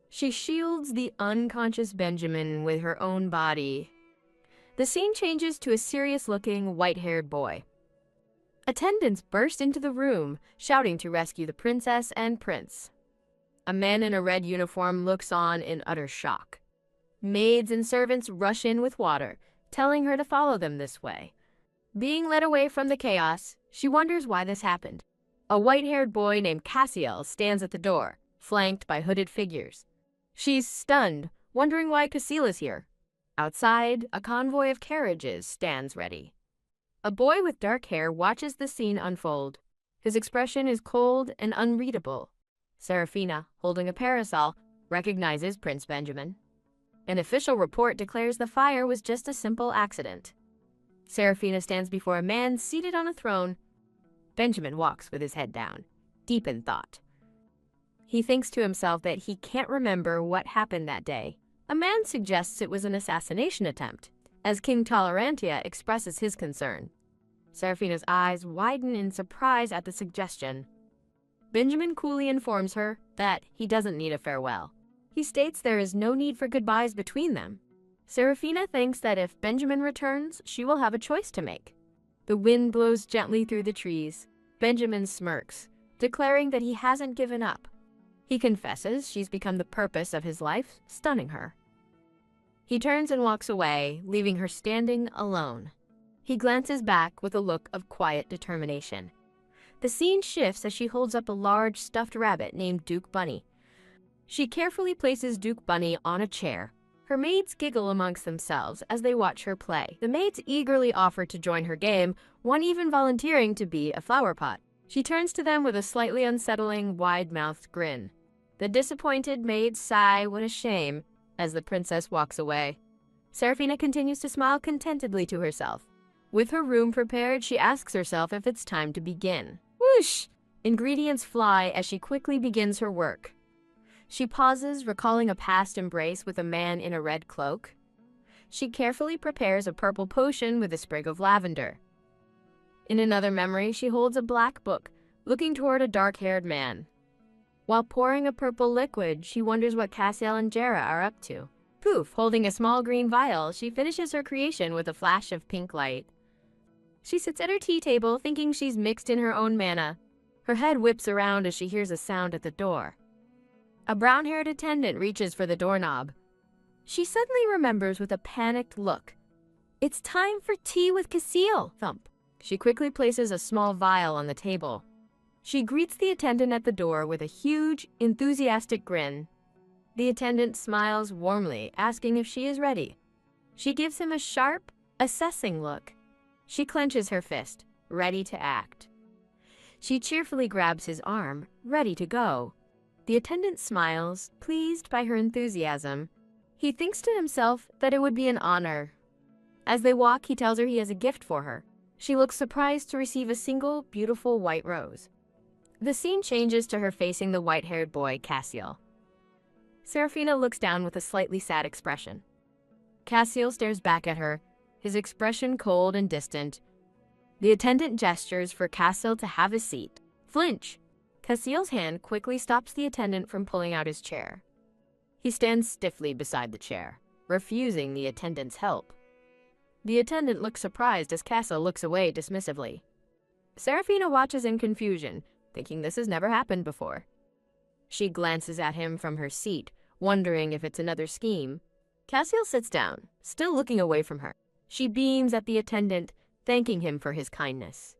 She shields the unconscious Benjamin with her own body. The scene changes to a serious-looking, white-haired boy. Attendants burst into the room, shouting to rescue the princess and prince. A man in a red uniform looks on in utter shock. Maids and servants rush in with water, telling her to follow them this way. Being led away from the chaos, she wonders why this happened. A white-haired boy named Cassiel stands at the door, flanked by hooded figures. She's stunned, wondering why Cassiel is here. Outside, a convoy of carriages stands ready. A boy with dark hair watches the scene unfold. His expression is cold and unreadable. Seraphina, holding a parasol, recognizes Prince Benjamin. An official report declares the fire was just a simple accident. Seraphina stands before a man seated on a throne. Benjamin walks with his head down, deep in thought. He thinks to himself that he can't remember what happened that day. A man suggests it was an assassination attempt, as King Tolerantia expresses his concern. Seraphina's eyes widen in surprise at the suggestion. Benjamin coolly informs her that he doesn't need a farewell. He states there is no need for goodbyes between them. Seraphina thinks that if Benjamin returns, she will have a choice to make. The wind blows gently through the trees. Benjamin smirks, declaring that he hasn't given up. He confesses she's become the purpose of his life, stunning her. He turns and walks away, leaving her standing alone. He glances back with a look of quiet determination. The scene shifts as she holds up a large stuffed rabbit named Duke Bunny. She carefully places Duke Bunny on a chair. Her maids giggle amongst themselves as they watch her play. The maids eagerly offer to join her game, one even volunteering to be a flower pot. She turns to them with a slightly unsettling, wide-mouthed grin. The disappointed maids sigh, "What a shame," as the princess walks away. Seraphina continues to smile contentedly to herself. With her room prepared, she asks herself if it's time to begin. Whoosh! Ingredients fly as she quickly begins her work. She pauses, recalling a past embrace with a man in a red cloak. She carefully prepares a purple potion with a sprig of lavender. In another memory, she holds a black book, looking toward a dark-haired man. While pouring a purple liquid, she wonders what Cassiel and Jera are up to. Poof! Holding a small green vial, she finishes her creation with a flash of pink light. She sits at her tea table, thinking she's mixed in her own mana. Her head whips around as she hears a sound at the door. A brown-haired attendant reaches for the doorknob. She suddenly remembers with a panicked look. It's time for tea with Cassiel! Thump. She quickly places a small vial on the table. She greets the attendant at the door with a huge, enthusiastic grin. The attendant smiles warmly, asking if she is ready. She gives him a sharp, assessing look. She clenches her fist, ready to act. She cheerfully grabs his arm, ready to go. The attendant smiles, pleased by her enthusiasm. He thinks to himself that it would be an honor. As they walk, he tells her he has a gift for her. She looks surprised to receive a single, beautiful white rose. The scene changes to her facing the white-haired boy, Cassiel. Seraphina looks down with a slightly sad expression. Cassiel stares back at her, his expression cold and distant. The attendant gestures for Cassiel to have a seat. Flinch! Cassiel's hand quickly stops the attendant from pulling out his chair. He stands stiffly beside the chair, refusing the attendant's help. The attendant looks surprised as Cassiel looks away dismissively. Seraphina watches in confusion, thinking this has never happened before. She glances at him from her seat, wondering if it's another scheme. Cassiel sits down, still looking away from her. She beams at the attendant, thanking him for his kindness.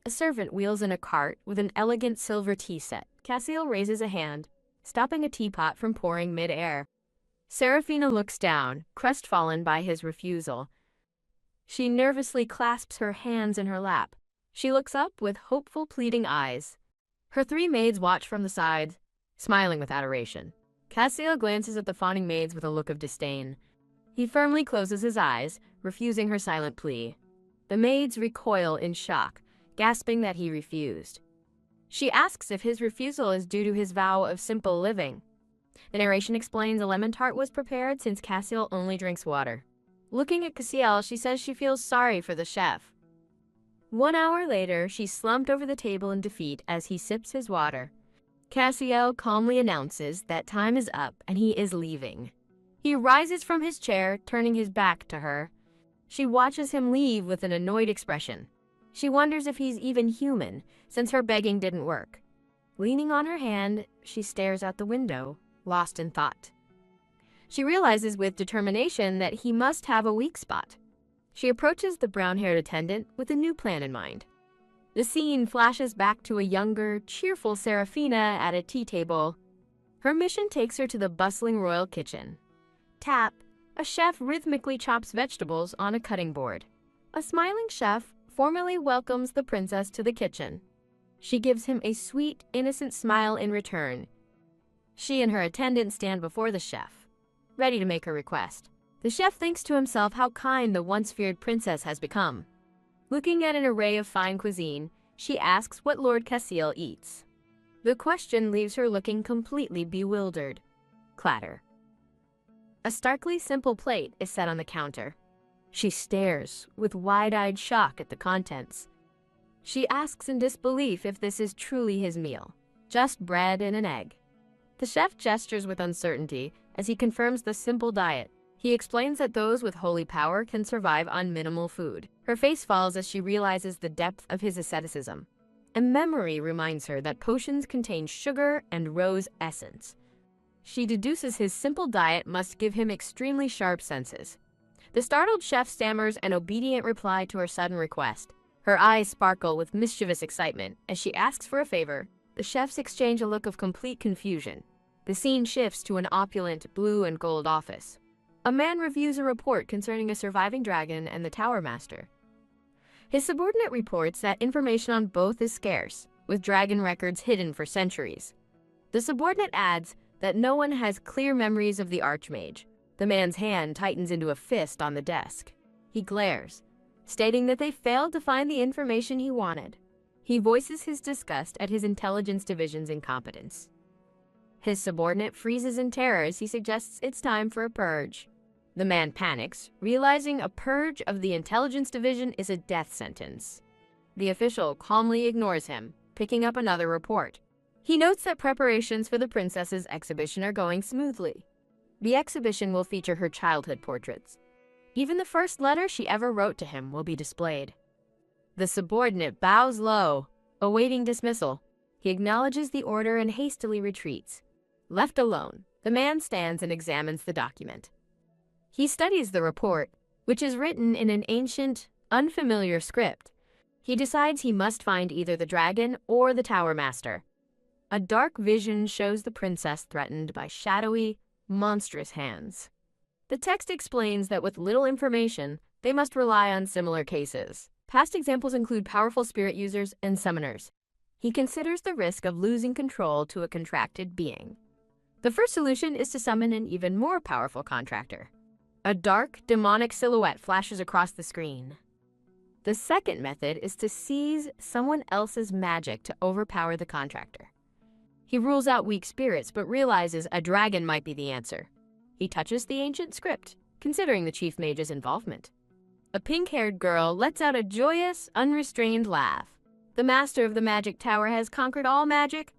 A servant wheels in a cart with an elegant silver tea set. Cassiel raises a hand, stopping a teapot from pouring mid-air. Seraphina looks down, crestfallen by his refusal. She nervously clasps her hands in her lap. She looks up with hopeful, pleading eyes. Her 3 maids watch from the side, smiling with adoration. Cassiel glances at the fawning maids with a look of disdain. He firmly closes his eyes, refusing her silent plea. The maids recoil in shock, gasping that he refused. She asks if his refusal is due to his vow of simple living. The narration explains a lemon tart was prepared since Cassiel only drinks water. Looking at Cassiel, she says she feels sorry for the chef. 1 hour later, she's slumped over the table in defeat as he sips his water. Cassiel calmly announces that time is up and he is leaving. He rises from his chair, turning his back to her. She watches him leave with an annoyed expression. She wonders if he's even human, since her begging didn't work. Leaning on her hand, she stares out the window, lost in thought. She realizes with determination that he must have a weak spot. She approaches the brown-haired attendant with a new plan in mind. The scene flashes back to a younger, cheerful Serafina at a tea table. Her mission takes her to the bustling royal kitchen. Tap, a chef rhythmically chops vegetables on a cutting board. A smiling chef formally welcomes the princess to the kitchen. She gives him a sweet, innocent smile in return. She and her attendant stand before the chef, ready to make her request. The chef thinks to himself how kind the once-feared princess has become. Looking at an array of fine cuisine, she asks what Lord Cassiel eats. The question leaves her looking completely bewildered. Clatter. A starkly simple plate is set on the counter. She stares with wide-eyed shock at the contents. She asks in disbelief if this is truly his meal, just bread and an egg. The chef gestures with uncertainty as he confirms the simple diet. He explains that those with holy power can survive on minimal food. Her face falls as she realizes the depth of his asceticism. A memory reminds her that potions contain sugar and rose essence. She deduces his simple diet must give him extremely sharp senses. The startled chef stammers an obedient reply to her sudden request. Her eyes sparkle with mischievous excitement as she asks for a favor. The chefs exchange a look of complete confusion. The scene shifts to an opulent blue and gold office. A man reviews a report concerning a surviving dragon and the Tower Master. His subordinate reports that information on both is scarce, with dragon records hidden for centuries. The subordinate adds that no one has clear memories of the Archmage. The man's hand tightens into a fist on the desk. He glares, stating that they failed to find the information he wanted. He voices his disgust at his intelligence division's incompetence. His subordinate freezes in terror as he suggests it's time for a purge. The man panics, realizing a purge of the intelligence division is a death sentence. The official calmly ignores him, picking up another report. He notes that preparations for the princess's exhibition are going smoothly. The exhibition will feature her childhood portraits. Even the first letter she ever wrote to him will be displayed. The subordinate bows low, awaiting dismissal. He acknowledges the order and hastily retreats. Left alone, the man stands and examines the document. He studies the report, which is written in an ancient, unfamiliar script. He decides he must find either the dragon or the Tower Master. A dark vision shows the princess threatened by shadowy, monstrous hands. The text explains that with little information, they must rely on similar cases. Past examples include powerful spirit users and summoners. He considers the risk of losing control to a contracted being. The first solution is to summon an even more powerful contractor. A dark, demonic silhouette flashes across the screen. The second method is to seize someone else's magic to overpower the contractor. He rules out weak spirits, but realizes a dragon might be the answer. He touches the ancient script, considering the chief mage's involvement. A pink-haired girl lets out a joyous, unrestrained laugh. The master of the magic tower has conquered all magic.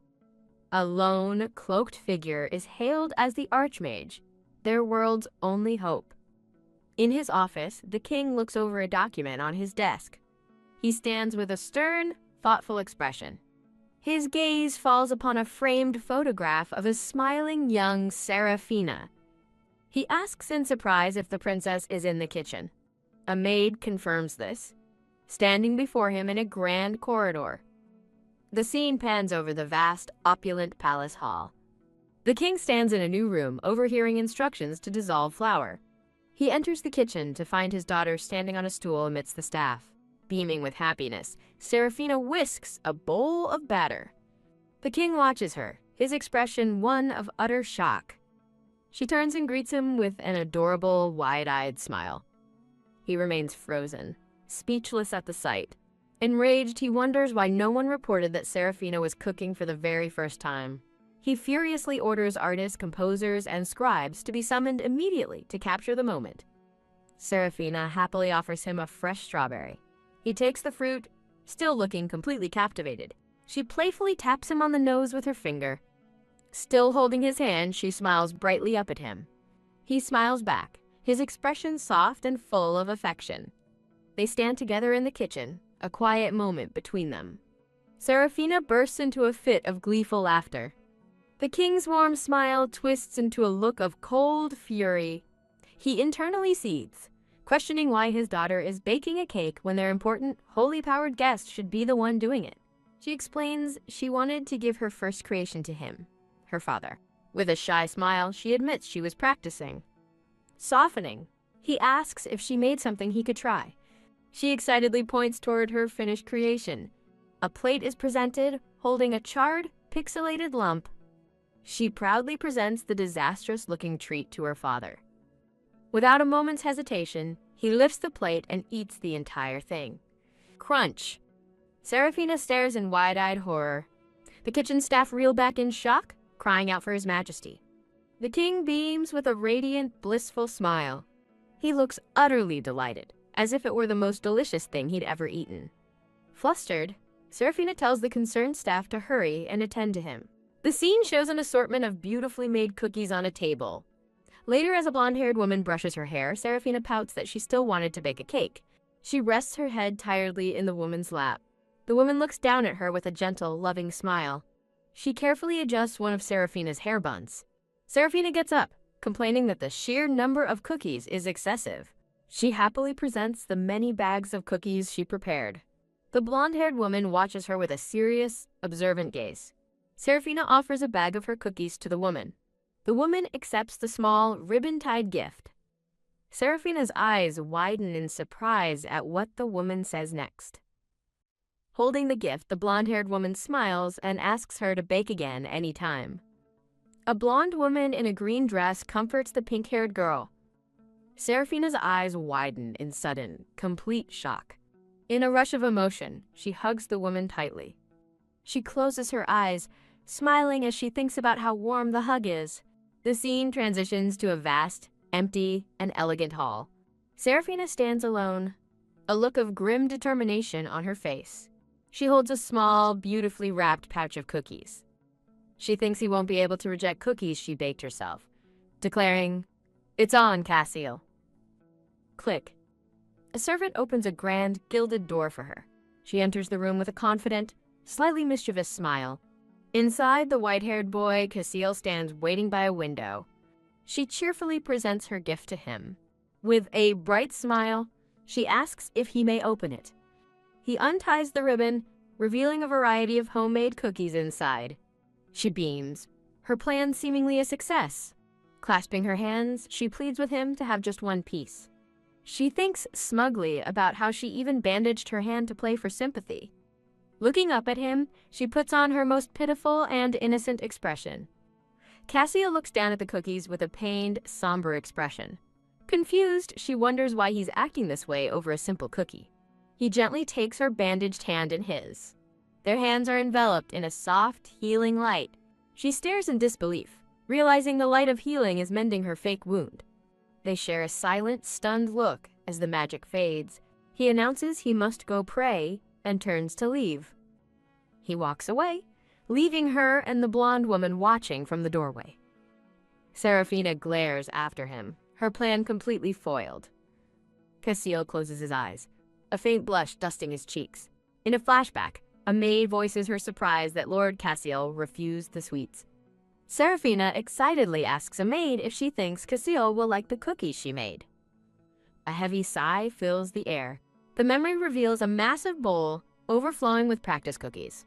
A lone, cloaked figure is hailed as the Archmage, their world's only hope. In his office, the king looks over a document on his desk. He stands with a stern, thoughtful expression. His gaze falls upon a framed photograph of a smiling young Serafina. He asks in surprise if the princess is in the kitchen. A maid confirms this, standing before him in a grand corridor. The scene pans over the vast, opulent palace hall. The king stands in a new room, overhearing instructions to dissolve flour. He enters the kitchen to find his daughter standing on a stool amidst the staff. Beaming with happiness, Serafina whisks a bowl of batter. The king watches her, his expression one of utter shock. She turns and greets him with an adorable, wide-eyed smile. He remains frozen, speechless at the sight. Enraged, he wonders why no one reported that Serafina was cooking for the very first time. He furiously orders artists, composers, and scribes to be summoned immediately to capture the moment. Serafina happily offers him a fresh strawberry. He takes the fruit, still looking completely captivated. She playfully taps him on the nose with her finger. Still holding his hand, she smiles brightly up at him. He smiles back, his expression soft and full of affection. They stand together in the kitchen, a quiet moment between them. Serafina bursts into a fit of gleeful laughter. The king's warm smile twists into a look of cold fury. He internally seethes, questioning why his daughter is baking a cake when their important, holy-powered guest should be the one doing it. She explains she wanted to give her first creation to him, her father. With a shy smile, she admits she was practicing. Softening, he asks if she made something he could try. She excitedly points toward her finished creation. A plate is presented, holding a charred, pixelated lump. She proudly presents the disastrous-looking treat to her father. Without a moment's hesitation, he lifts the plate and eats the entire thing. Crunch! Serafina stares in wide-eyed horror. The kitchen staff reel back in shock, crying out for His Majesty. The king beams with a radiant, blissful smile. He looks utterly delighted, as if it were the most delicious thing he'd ever eaten. Flustered, Serafina tells the concerned staff to hurry and attend to him. The scene shows an assortment of beautifully made cookies on a table. Later, as a blonde-haired woman brushes her hair, Serafina pouts that she still wanted to bake a cake. She rests her head tiredly in the woman's lap. The woman looks down at her with a gentle, loving smile. She carefully adjusts one of Serafina's hair buns. Serafina gets up, complaining that the sheer number of cookies is excessive. She happily presents the many bags of cookies she prepared. The blonde-haired woman watches her with a serious, observant gaze. Serafina offers a bag of her cookies to the woman. The woman accepts the small, ribbon-tied gift. Serafina's eyes widen in surprise at what the woman says next. Holding the gift, the blonde-haired woman smiles and asks her to bake again any time. A blonde woman in a green dress comforts the pink-haired girl. Serafina's eyes widen in sudden, complete shock. In a rush of emotion, she hugs the woman tightly. She closes her eyes, smiling as she thinks about how warm the hug is. The scene transitions to a vast, empty, and elegant hall. Serafina stands alone, a look of grim determination on her face. She holds a small, beautifully wrapped pouch of cookies. She thinks he won't be able to reject cookies she baked herself, declaring, "It's on, Cassiel." Click. A servant opens a grand, gilded door for her. She enters the room with a confident, slightly mischievous smile. Inside, the white-haired boy, Cassiel, stands waiting by a window. She cheerfully presents her gift to him. With a bright smile, she asks if he may open it. He unties the ribbon, revealing a variety of homemade cookies inside. She beams, her plan seemingly a success. Clasping her hands, she pleads with him to have just one piece. She thinks smugly about how she even bandaged her hand to play for sympathy. Looking up at him, she puts on her most pitiful and innocent expression. Cassiel looks down at the cookies with a pained, somber expression. Confused, she wonders why he's acting this way over a simple cookie. He gently takes her bandaged hand in his. Their hands are enveloped in a soft, healing light. She stares in disbelief, realizing the light of healing is mending her fake wound. They share a silent, stunned look as the magic fades. He announces he must go pray and turns to leave. He walks away, leaving her and the blonde woman watching from the doorway. Serafina glares after him, her plan completely foiled. Cassiel closes his eyes, a faint blush dusting his cheeks. In a flashback, a maid voices her surprise that Lord Cassiel refused the sweets. Serafina excitedly asks a maid if she thinks Cassiel will like the cookies she made. A heavy sigh fills the air. The memory reveals a massive bowl overflowing with practice cookies.